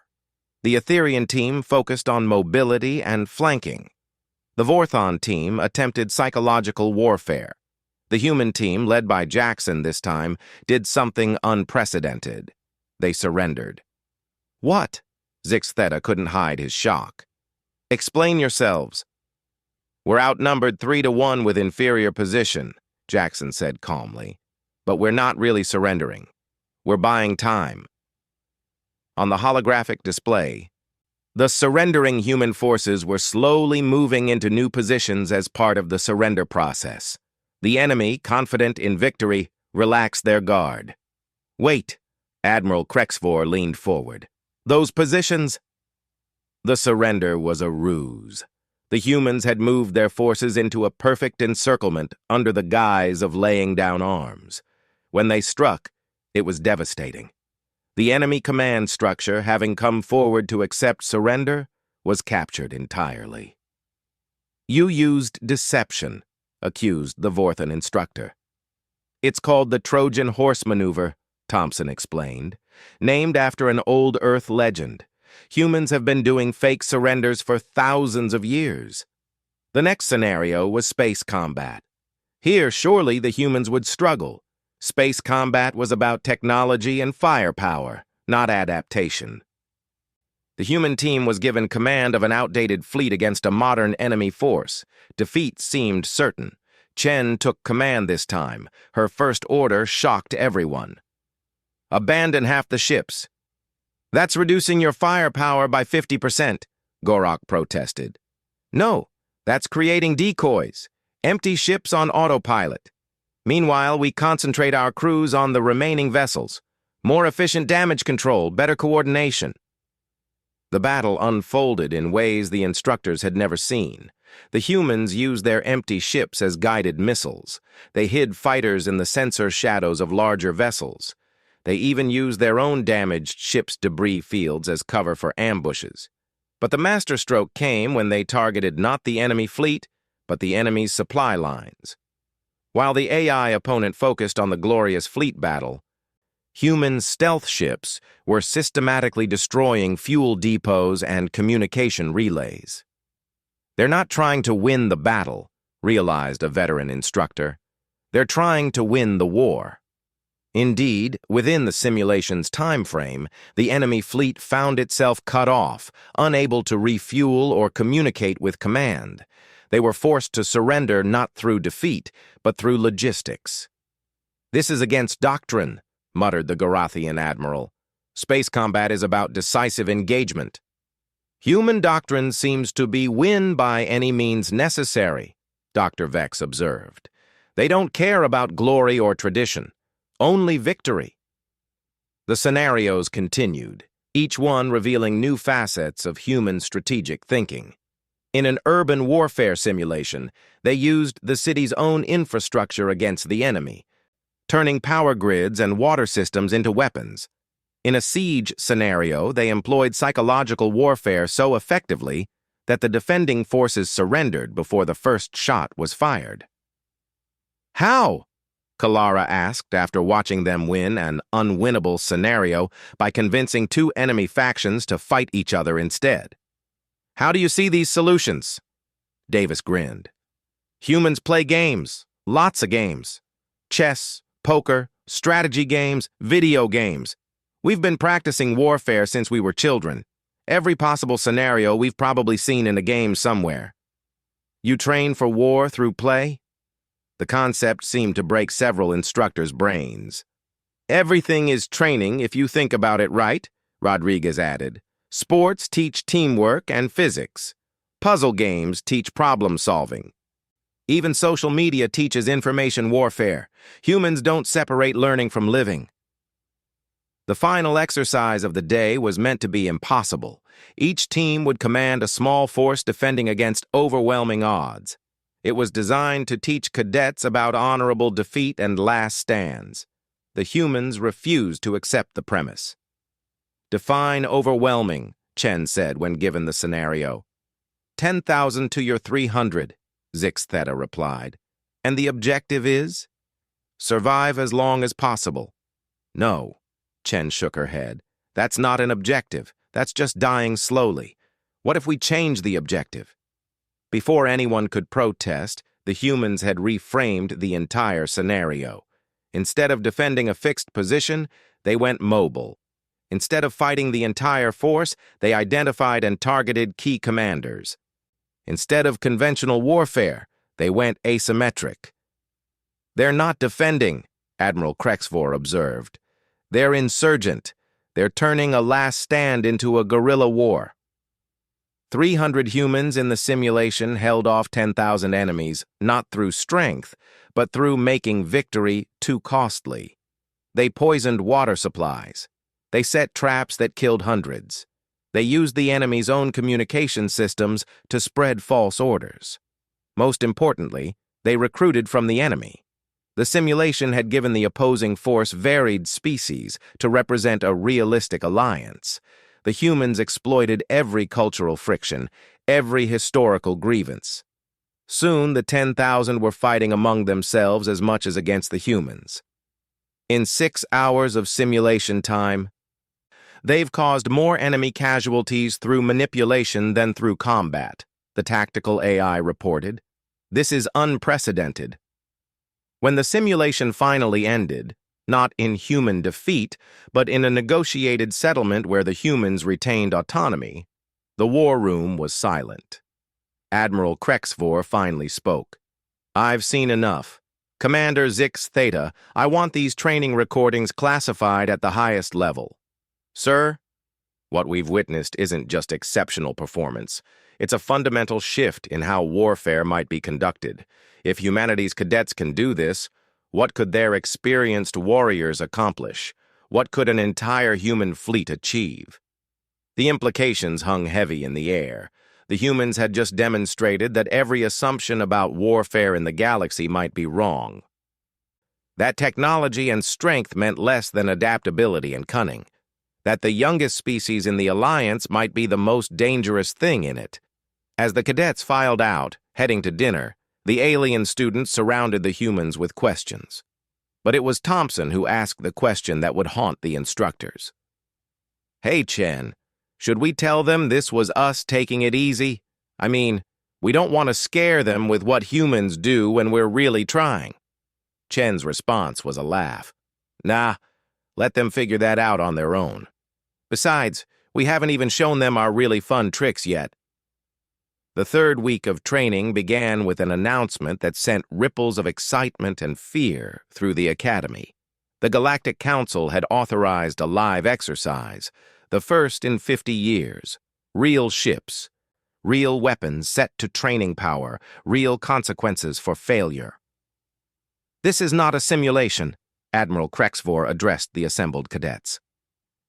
[SPEAKER 1] The Etherian team focused on mobility and flanking. The Vorthon team attempted psychological warfare. The human team, led by Jackson this time, did something unprecedented. They surrendered. "What?" Zix Theta couldn't hide his shock. "Explain yourselves." "We're outnumbered 3-1 with inferior position," Jackson said calmly. "But we're not really surrendering. We're buying time." On the holographic display, the surrendering human forces were slowly moving into new positions as part of the surrender process. The enemy, confident in victory, relaxed their guard. "Wait," Admiral Krexvor leaned forward. "Those positions—" The surrender was a ruse. The humans had moved their forces into a perfect encirclement under the guise of laying down arms. When they struck, it was devastating. The enemy command structure, having come forward to accept surrender, was captured entirely. "You used deception," accused the Vorthon instructor. "It's called the Trojan horse maneuver," Thompson explained, "named after an old Earth legend. Humans have been doing fake surrenders for thousands of years." The next scenario was space combat. Here, surely the humans would struggle. Space combat was about technology and firepower, not adaptation. The human team was given command of an outdated fleet against a modern enemy force. Defeat seemed certain. Chen took command this time. Her first order shocked everyone. "Abandon half the ships." "That's reducing your firepower by 50%, Gorok protested. "No, that's creating decoys, empty ships on autopilot. Meanwhile, we concentrate our crews on the remaining vessels. More efficient damage control, better coordination." The battle unfolded in ways the instructors had never seen. The humans used their empty ships as guided missiles. They hid fighters in the sensor shadows of larger vessels. They even used their own damaged ship's debris fields as cover for ambushes. But the masterstroke came when they targeted not the enemy fleet, but the enemy's supply lines. While the AI opponent focused on the glorious fleet battle, human stealth ships were systematically destroying fuel depots and communication relays. "They're not trying to win the battle," realized a veteran instructor. "They're trying to win the war." Indeed, within the simulation's time frame, the enemy fleet found itself cut off, unable to refuel or communicate with command. They were forced to surrender not through defeat, but through logistics. "This is against doctrine," muttered the Garathian admiral. "Space combat is about decisive engagement." "Human doctrine seems to be win by any means necessary," Dr. Vex observed. "They don't care about glory or tradition. Only victory." The scenarios continued, each one revealing new facets of human strategic thinking. In an urban warfare simulation, they used the city's own infrastructure against the enemy, turning power grids and water systems into weapons. In a siege scenario, they employed psychological warfare so effectively that the defending forces surrendered before the first shot was fired. "How?" Kalara asked after watching them win an unwinnable scenario by convincing two enemy factions to fight each other instead. "How do you see these solutions?" Davis grinned. "Humans play games, lots of games. Chess, poker, strategy games, video games. We've been practicing warfare since we were children. Every possible scenario we've probably seen in a game somewhere. You train for war through play?" The concept seemed to break several instructors' brains. "Everything is training if you think about it right," Rodriguez added. "Sports teach teamwork and physics. Puzzle games teach problem solving. Even social media teaches information warfare. Humans don't separate learning from living." The final exercise of the day was meant to be impossible. Each team would command a small force defending against overwhelming odds. It was designed to teach cadets about honorable defeat and last stands. The humans refused to accept the premise. "Define overwhelming," Chen said when given the scenario. 10,000 to your 300, Zix Theta replied. "And the objective is?" "Survive as long as possible." "No," Chen shook her head. "That's not an objective. That's just dying slowly. What if we change the objective?" Before anyone could protest, the humans had reframed the entire scenario. Instead of defending a fixed position, they went mobile. Instead of fighting the entire force, they identified and targeted key commanders. Instead of conventional warfare, they went asymmetric. "They're not defending," Admiral Krexvor observed. "They're insurgent. They're turning a last stand into a guerrilla war." 300 humans in the simulation held off 10,000 enemies, not through strength, but through making victory too costly. They poisoned water supplies. They set traps that killed hundreds. They used the enemy's own communication systems to spread false orders. Most importantly, they recruited from the enemy. The simulation had given the opposing force varied species to represent a realistic alliance. The humans exploited every cultural friction, every historical grievance. Soon, the 10,000 were fighting among themselves as much as against the humans. In 6 hours of simulation time, they've caused more enemy casualties through manipulation than through combat, the tactical AI reported. This is unprecedented. When the simulation finally ended, not in human defeat, but in a negotiated settlement where the humans retained autonomy, the war room was silent. Admiral Krexvor finally spoke. "I've seen enough. Commander Zix Theta, I want these training recordings classified at the highest level." "Sir, what we've witnessed isn't just exceptional performance. It's a fundamental shift in how warfare might be conducted. If humanity's cadets can do this, what could their experienced warriors accomplish? What could an entire human fleet achieve?" The implications hung heavy in the air. The humans had just demonstrated that every assumption about warfare in the galaxy might be wrong. That technology and strength meant less than adaptability and cunning. That the youngest species in the Alliance might be the most dangerous thing in it. As the cadets filed out, heading to dinner, the alien students surrounded the humans with questions. But it was Thompson who asked the question that would haunt the instructors. "Hey, Chen, should we tell them this was us taking it easy? I mean, we don't want to scare them with what humans do when we're really trying." Chen's response was a laugh. Nah, let them figure that out on their own. Besides, we haven't even shown them our really fun tricks yet. The third week of training began with an announcement that sent ripples of excitement and fear through the academy. The Galactic Council had authorized a live exercise, the first in 50 years. Real ships, real weapons set to training power, real consequences for failure. This is not a simulation, Admiral Krexvor addressed the assembled cadets.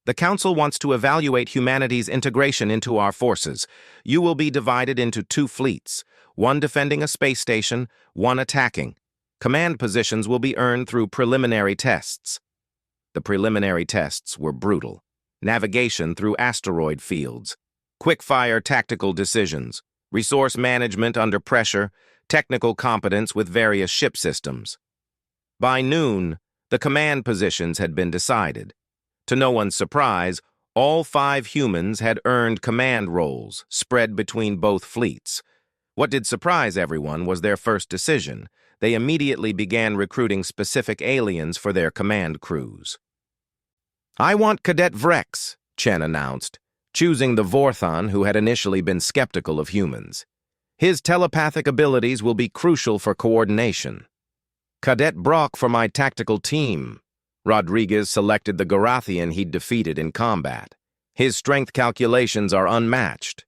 [SPEAKER 1] The Council wants to evaluate humanity's integration into our forces. You will be divided into 2 fleets, one defending a space station, one attacking. Command positions will be earned through preliminary tests. The preliminary tests were brutal. Navigation through asteroid fields, quick-fire tactical decisions, resource management under pressure, technical competence with various ship systems. By noon, the command positions had been decided. To no one's surprise, all 5 humans had earned command roles, spread between both fleets. What did surprise everyone was their first decision. They immediately began recruiting specific aliens for their command crews. "I want Cadet Vrex," Chen announced, choosing the Vorthon who had initially been skeptical of humans. "His telepathic abilities will be crucial for coordination." "Cadet Brock for my tactical team." Rodriguez selected the Garathian he'd defeated in combat. His strength calculations are unmatched.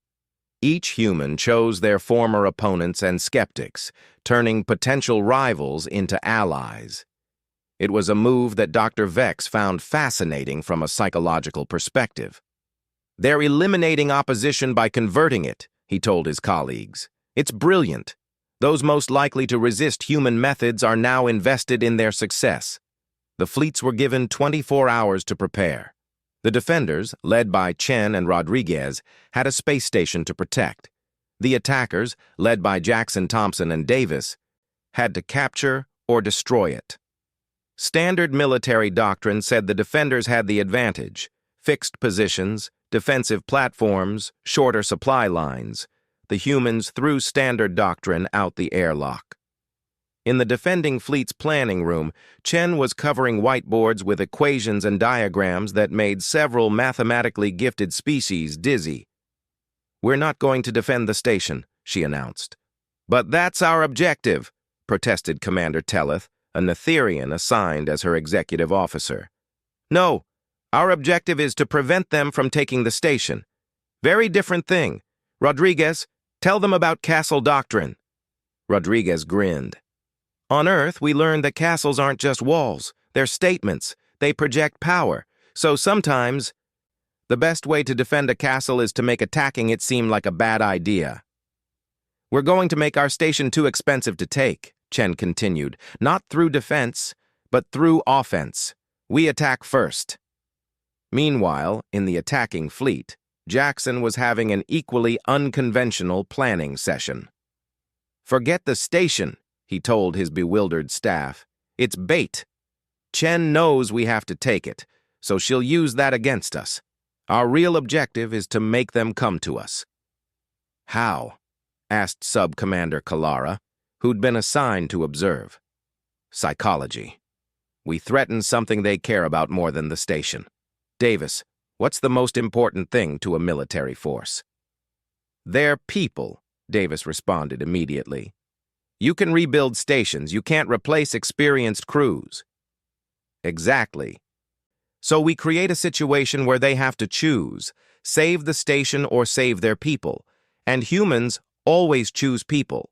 [SPEAKER 1] Each human chose their former opponents and skeptics, turning potential rivals into allies. It was a move that Dr. Vex found fascinating from a psychological perspective. "They're eliminating opposition by converting it," he told his colleagues. "It's brilliant. Those most likely to resist human methods are now invested in their success." The fleets were given 24 hours to prepare. The defenders, led by Chen and Rodriguez, had a space station to protect. The attackers, led by Jackson, Thompson, and Davis, had to capture or destroy it. Standard military doctrine said the defenders had the advantage: fixed positions, defensive platforms, shorter supply lines. The humans threw standard doctrine out the airlock. In the defending fleet's planning room, Chen was covering whiteboards with equations and diagrams that made several mathematically gifted species dizzy. "We're not going to defend the station," she announced. "But that's our objective," protested Commander Telleth, a Netherian assigned as her executive officer. "No, our objective is to prevent them from taking the station." "Very different thing. Rodriguez, tell them about castle doctrine." Rodriguez grinned. "On Earth, we learned that castles aren't just walls. They're statements. They project power. So sometimes, the best way to defend a castle is to make attacking it seem like a bad idea." "We're going to make our station too expensive to take," Chen continued, "not through defense, but through offense. We attack first." Meanwhile, in the attacking fleet, Jackson was having an equally unconventional planning session. "Forget the station," he told his bewildered staff. "It's bait. Chen knows we have to take it, so she'll use that against us. Our real objective is to make them come to us." "How?" asked Sub-Commander Kalara, who'd been assigned to observe. "Psychology. We threaten something they care about more than the station. Davis, what's the most important thing to a military force?" "They're people," Davis responded immediately. "You can rebuild stations. You can't replace experienced crews." "Exactly. So we create a situation where they have to choose, save the station or save their people, and humans always choose people."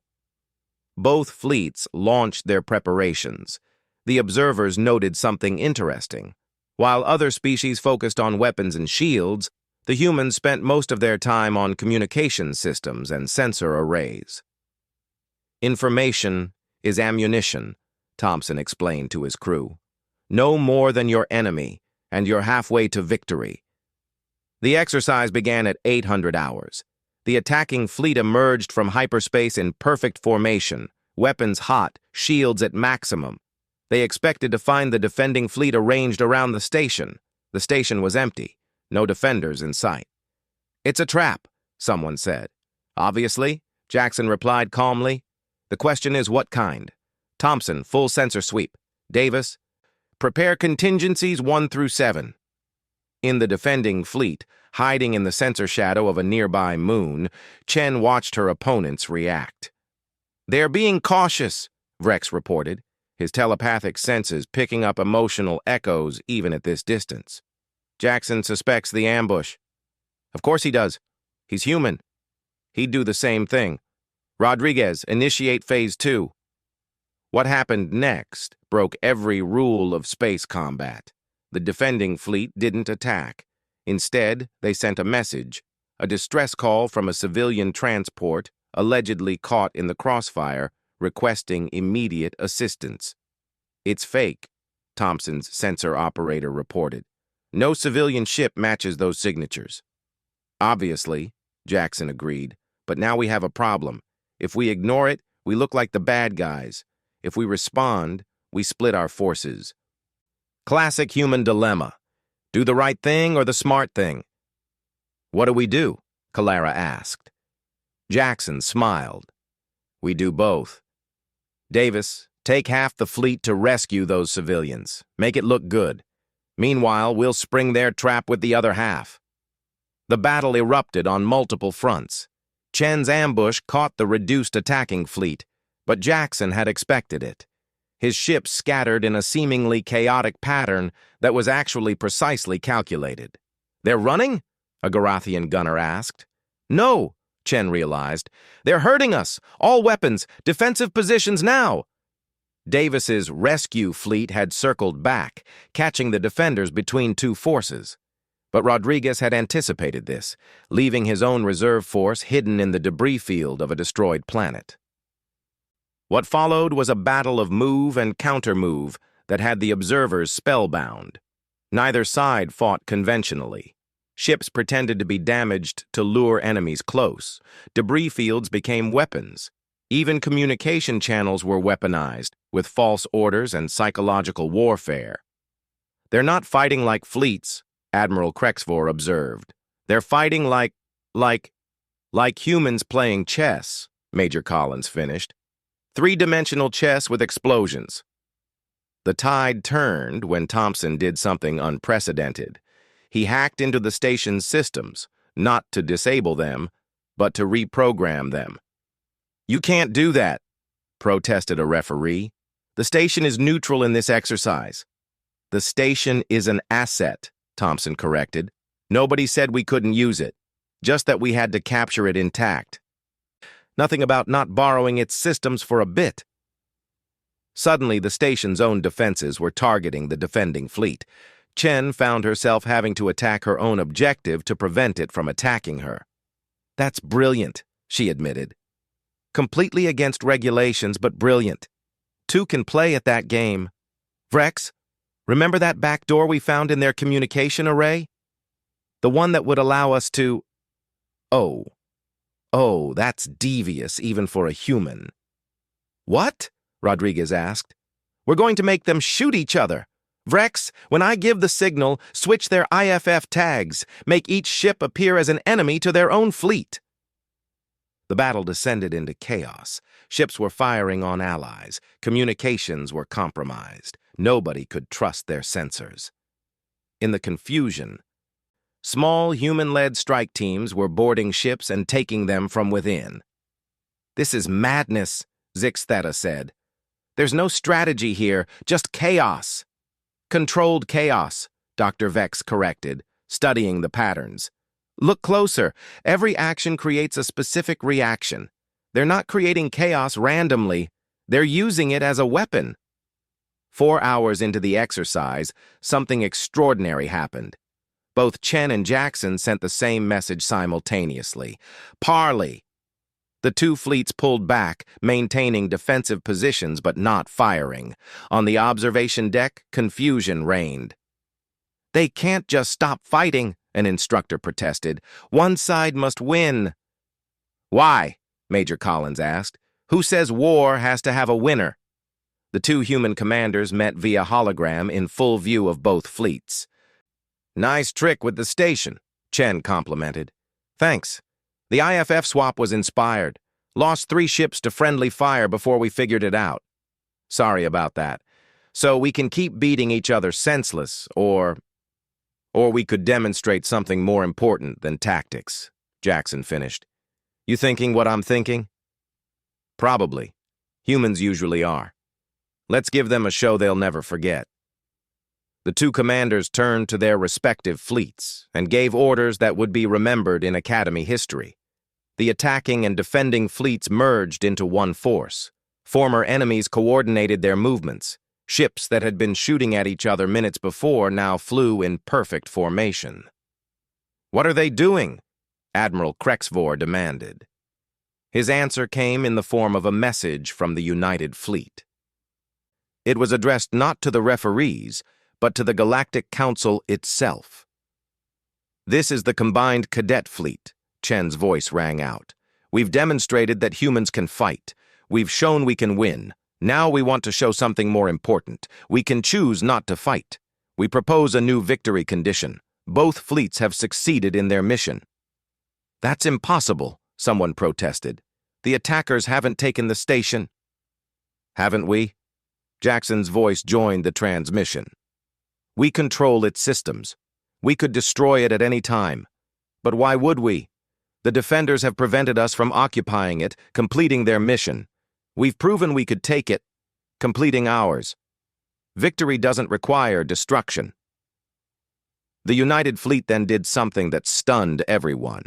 [SPEAKER 1] Both fleets launched their preparations. The observers noted something interesting. While other species focused on weapons and shields, the humans spent most of their time on communication systems and sensor arrays. "Information is ammunition," Thompson explained to his crew. "No more than your enemy, and you're halfway to victory." The exercise began at 800 hours. The attacking fleet emerged from hyperspace in perfect formation, weapons hot, shields at maximum. They expected to find the defending fleet arranged around the station. The station was empty, no defenders in sight. "It's a trap," someone said. "Obviously," Jackson replied calmly. "The question is what kind?" Thompson, full sensor sweep. Davis, Prepare contingencies 1 through 7. In the defending fleet, hiding in the sensor shadow of a nearby moon, Chen watched her opponents react. "They're being cautious," Vrex reported, his telepathic senses picking up emotional echoes even at this distance. "Jackson suspects the ambush." "Of course he does. He's human. He'd do the same thing. Rodriguez, initiate Phase 2. What happened next broke every rule of space combat. The defending fleet didn't attack. Instead, they sent a message, a distress call from a civilian transport allegedly caught in the crossfire, requesting immediate assistance. "It's fake," Thompson's sensor operator reported. "No civilian ship matches those signatures." "Obviously," Jackson agreed, "but now we have a problem. If we ignore it, we look like the bad guys. If we respond, we split our forces." Classic human dilemma. Do the right thing or the smart thing? "What do we do?" Kalara asked. Jackson smiled. "We do both. Davis, take half the fleet to rescue those civilians. Make it look good. Meanwhile, we'll spring their trap with the other half." The battle erupted on multiple fronts. Chen's ambush caught the reduced attacking fleet, but Jackson had expected it. His ships scattered in a seemingly chaotic pattern that was actually precisely calculated. "They're running?" a Garathian gunner asked. "No," Chen realized. "They're hurting us. All weapons, defensive positions now." Davis's rescue fleet had circled back, catching the defenders between two forces. But Rodriguez had anticipated this, leaving his own reserve force hidden in the debris field of a destroyed planet. What followed was a battle of move and counter-move that had the observers spellbound. Neither side fought conventionally. Ships pretended to be damaged to lure enemies close. Debris fields became weapons. Even communication channels were weaponized, with false orders and psychological warfare. "They're not fighting like fleets," Admiral Krexvor observed. "They're fighting like humans playing chess," Major Collins finished. "Three-dimensional chess with explosions." The tide turned when Thompson did something unprecedented. He hacked into the station's systems, not to disable them, but to reprogram them. "You can't do that," protested a referee. "The station is neutral in this exercise." "The station is an asset," Thompson corrected. "Nobody said we couldn't use it, just that we had to capture it intact. Nothing about not borrowing its systems for a bit." Suddenly, the station's own defenses were targeting the defending fleet. Chen found herself having to attack her own objective to prevent it from attacking her. "That's brilliant," she admitted. "Completely against regulations, but brilliant. Two can play at that game. Vrex, remember that back door we found in their communication array? The one that would allow us to—" Oh, that's devious even for a human." "What?" Rodriguez asked. "We're going to make them shoot each other. Vrex, when I give the signal, switch their IFF tags. Make each ship appear as an enemy to their own fleet." The battle descended into chaos. Ships were firing on allies. Communications were compromised. Nobody could trust their sensors. In the confusion, small human-led strike teams were boarding ships and taking them from within. "This is madness," Zixtheta said. "There's no strategy here, just chaos." "Controlled chaos," Dr. Vex corrected, studying the patterns. "Look closer. Every action creates a specific reaction. They're not creating chaos randomly. They're using it as a weapon." 4 hours into the exercise, something extraordinary happened. Both Chen and Jackson sent the same message simultaneously. "Parley!" The two fleets pulled back, maintaining defensive positions but not firing. On the observation deck, confusion reigned. "They can't just stop fighting," an instructor protested. "One side must win." "Why?" Major Collins asked. "Who says war has to have a winner?" The two human commanders met via hologram in full view of both fleets. "Nice trick with the station," Chen complimented. "Thanks. The IFF swap was inspired. Lost 3 ships to friendly fire before we figured it out. Sorry about that. So we can keep beating each other senseless, or we could demonstrate something more important than tactics, Jackson finished. You thinking what I'm thinking? Probably. Humans usually are. Let's give them a show they'll never forget. The two commanders turned to their respective fleets and gave orders that would be remembered in Academy history. The attacking and defending fleets merged into one force. Former enemies coordinated their movements. Ships that had been shooting at each other minutes before now flew in perfect formation. "What are they doing?" Admiral Krexvor demanded. His answer came in the form of a message from the United Fleet. It was addressed not to the referees, but to the Galactic Council itself. "This is the combined cadet fleet," Chen's voice rang out. "We've demonstrated that humans can fight. We've shown we can win. Now we want to show something more important. We can choose not to fight. We propose a new victory condition. Both fleets have succeeded in their mission." "That's impossible," someone protested. "The attackers haven't taken the station." "Haven't we?" Jackson's voice joined the transmission. "We control its systems. We could destroy it at any time. But why would we? The defenders have prevented us from occupying it, completing their mission. We've proven we could take it, completing ours. Victory doesn't require destruction." The United Fleet then did something that stunned everyone.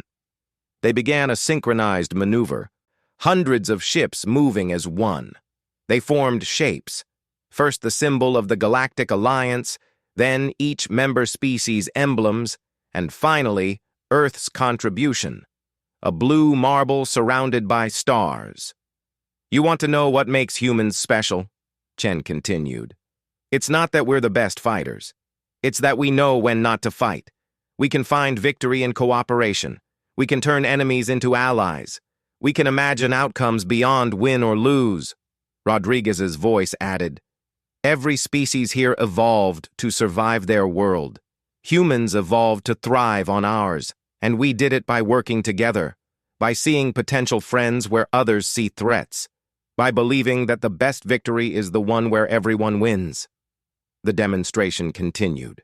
[SPEAKER 1] They began a synchronized maneuver, hundreds of ships moving as one. They formed shapes, first the symbol of the Galactic Alliance, then each member species' emblems, and finally, Earth's contribution, a blue marble surrounded by stars. "You want to know what makes humans special?" Chen continued. "It's not that we're the best fighters. It's that we know when not to fight. We can find victory in cooperation. We can turn enemies into allies. We can imagine outcomes beyond win or lose." Rodriguez's voice added, "Every species here evolved to survive their world. Humans evolved to thrive on ours, and we did it by working together, by seeing potential friends where others see threats, by believing that the best victory is the one where everyone wins." The demonstration continued.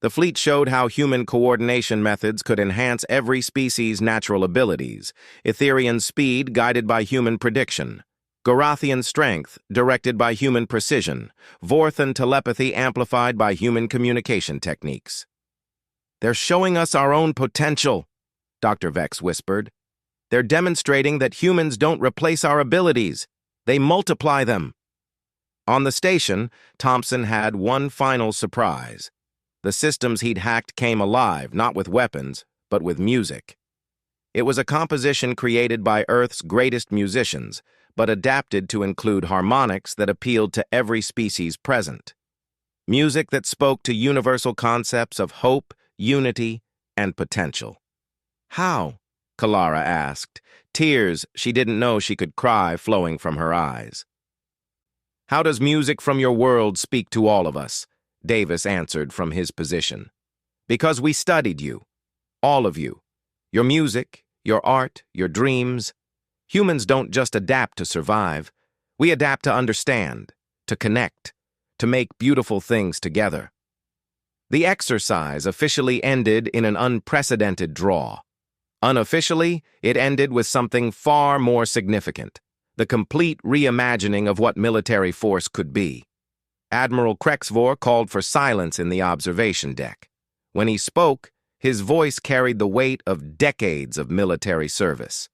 [SPEAKER 1] The fleet showed how human coordination methods could enhance every species' natural abilities: Etherian speed guided by human prediction, Gorathian strength directed by human precision, Vorthan telepathy amplified by human communication techniques. "They're showing us our own potential," Dr. Vex whispered. "They're demonstrating that humans don't replace our abilities. They multiply them." On the station, Thompson had one final surprise. The systems he'd hacked came alive, not with weapons, but with music. It was a composition created by Earth's greatest musicians, but adapted to include harmonics that appealed to every species present. Music that spoke to universal concepts of hope, unity, and potential. "How?" Kalara asked, tears she didn't know she could cry flowing from her eyes. "How does music from your world speak to all of us?" Davis answered from his position. "Because we studied you. All of you. Your music, your art, your dreams. Humans don't just adapt to survive. We adapt to understand, to connect, to make beautiful things together." The exercise officially ended in an unprecedented draw. Unofficially, it ended with something far more significant: the complete reimagining of what military force could be. Admiral Krexvor called for silence in the observation deck. When he spoke, his voice carried the weight of decades of military service.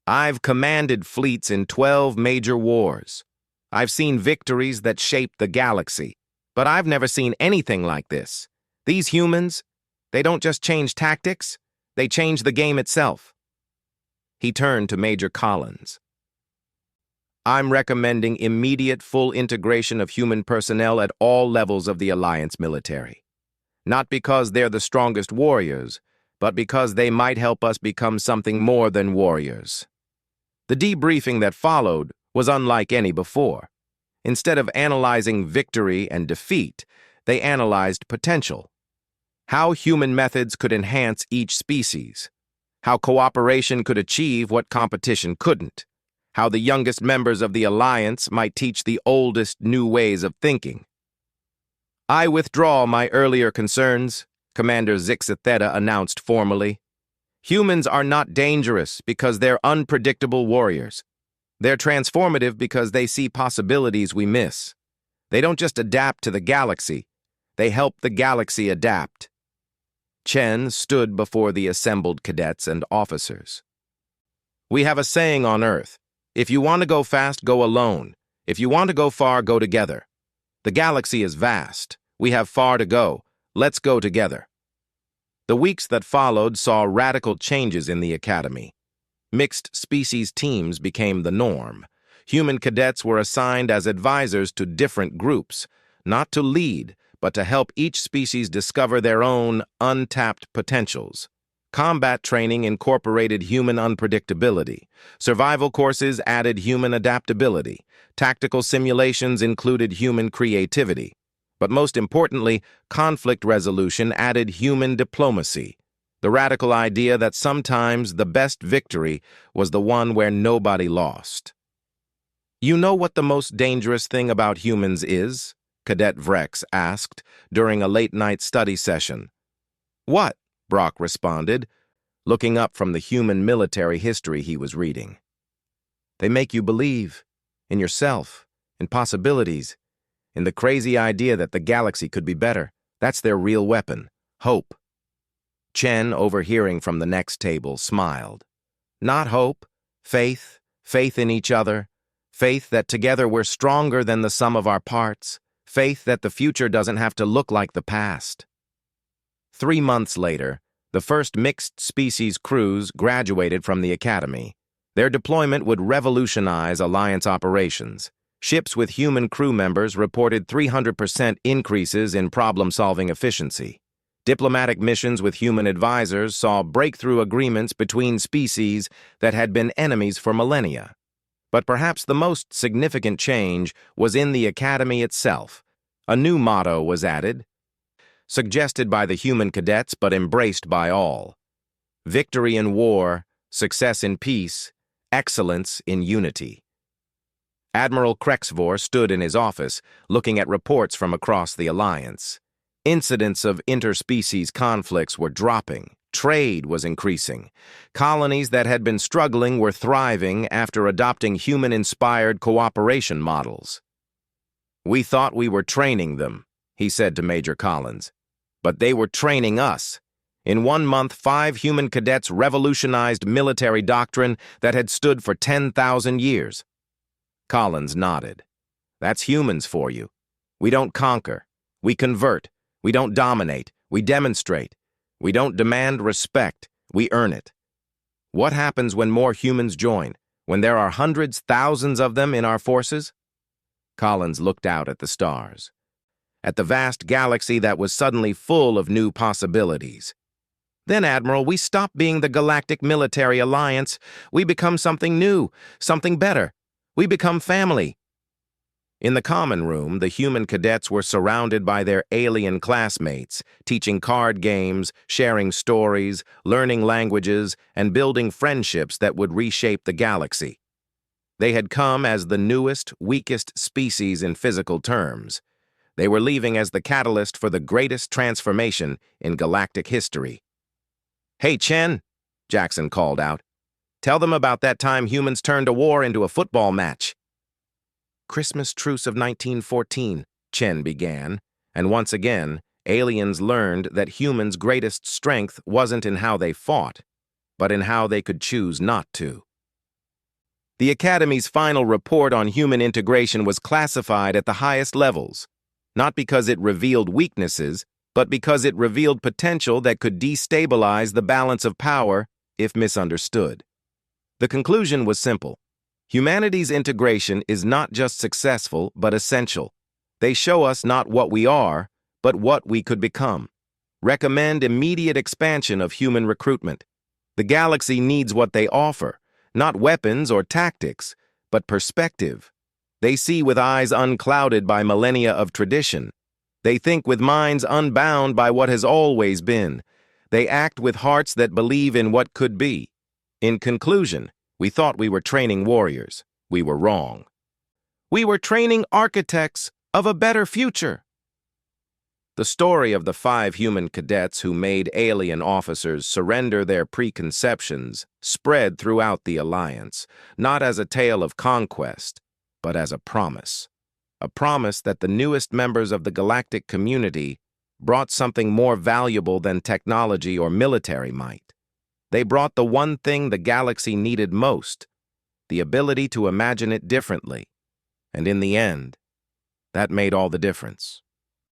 [SPEAKER 1] "I've commanded fleets in 12 major wars. I've seen victories that shaped the galaxy, but I've never seen anything like this. These humans, they don't just change tactics, they change the game itself." He turned to Major Collins. "I'm recommending immediate full integration of human personnel at all levels of the Alliance military. Not because they're the strongest warriors, but because they might help us become something more than warriors." The debriefing that followed was unlike any before. Instead of analyzing victory and defeat, they analyzed potential. How human methods could enhance each species. How cooperation could achieve what competition couldn't. how the youngest members of the Alliance might teach the oldest new ways of thinking. "I withdraw my earlier concerns," Commander Zixatheta announced formally. "Humans are not dangerous because they're unpredictable warriors. They're transformative because they see possibilities we miss. They don't just adapt to the galaxy, they help the galaxy adapt." Chen stood before the assembled cadets and officers. "We have a saying on Earth: if you want to go fast, go alone. If you want to go far, go together. The galaxy is vast. We have far to go. Let's go together." The weeks that followed saw radical changes in the Academy. Mixed species teams became the norm. Human cadets were assigned as advisors to different groups, not to lead, but to help each species discover their own untapped potentials. Combat training incorporated human unpredictability. Survival courses added human adaptability. Tactical simulations included human creativity. But most importantly, conflict resolution added human diplomacy. The radical idea that sometimes the best victory was the one where nobody lost. "You know what the most dangerous thing about humans is?" Cadet Vrex asked during a late-night study session. "What?" Brock responded, looking up from the human military history he was reading. "They make you believe in yourself, in possibilities, in the crazy idea that the galaxy could be better. That's their real weapon, hope." Chen, overhearing from the next table, smiled. "Not hope, faith, faith in each other, faith that together we're stronger than the sum of our parts, faith that the future doesn't have to look like the past." 3 months later, the first mixed species crews graduated from the Academy. Their deployment would revolutionize Alliance operations. Ships with human crew members reported 300% increases in problem-solving efficiency. Diplomatic missions with human advisors saw breakthrough agreements between species that had been enemies for millennia. But perhaps the most significant change was in the Academy itself. A new motto was added, suggested by the human cadets but embraced by all: victory in war, success in peace, excellence in unity. Admiral Krexvor stood in his office, looking at reports from across the Alliance. Incidents of interspecies conflicts were dropping. Trade was increasing. Colonies that had been struggling were thriving after adopting human-inspired cooperation models. "We thought we were training them," he said to Major Collins. "But they were training us. In 1 month, 5 human cadets revolutionized military doctrine that had stood for 10,000 years. Collins nodded. "That's humans for you. We don't conquer. We convert. We don't dominate. We demonstrate. We don't demand respect. We earn it." What happens when more humans join? When there are hundreds, thousands of them in our forces? Collins looked out at the stars, at the vast galaxy that was suddenly full of new possibilities. "Then, Admiral, we stop being the Galactic Military Alliance. We become something new, something better. We become family." In the common room, the human cadets were surrounded by their alien classmates, teaching card games, sharing stories, learning languages, and building friendships that would reshape the galaxy. They had come as the newest, weakest species in physical terms. They were leaving as the catalyst for the greatest transformation in galactic history. "Hey, Chen," Jackson called out. "Tell them about that time humans turned a war into a football match." "Christmas truce of 1914, Chen began, and once again, aliens learned that humans' greatest strength wasn't in how they fought, but in how they could choose not to. The Academy's final report on human integration was classified at the highest levels, not because it revealed weaknesses, but because it revealed potential that could destabilize the balance of power if misunderstood. The conclusion was simple. Humanity's integration is not just successful, but essential. They show us not what we are, but what we could become. Recommend immediate expansion of human recruitment. The galaxy needs what they offer, not weapons or tactics, but perspective. They see with eyes unclouded by millennia of tradition. They think with minds unbound by what has always been. They act with hearts that believe in what could be. In conclusion, we thought we were training warriors. We were wrong. We were training architects of a better future. The story of the 5 human cadets who made alien officers surrender their preconceptions spread throughout the Alliance, not as a tale of conquest, but as a promise. A promise that the newest members of the galactic community brought something more valuable than technology or military might. They brought the one thing the galaxy needed most, the ability to imagine it differently. And in the end, that made all the difference.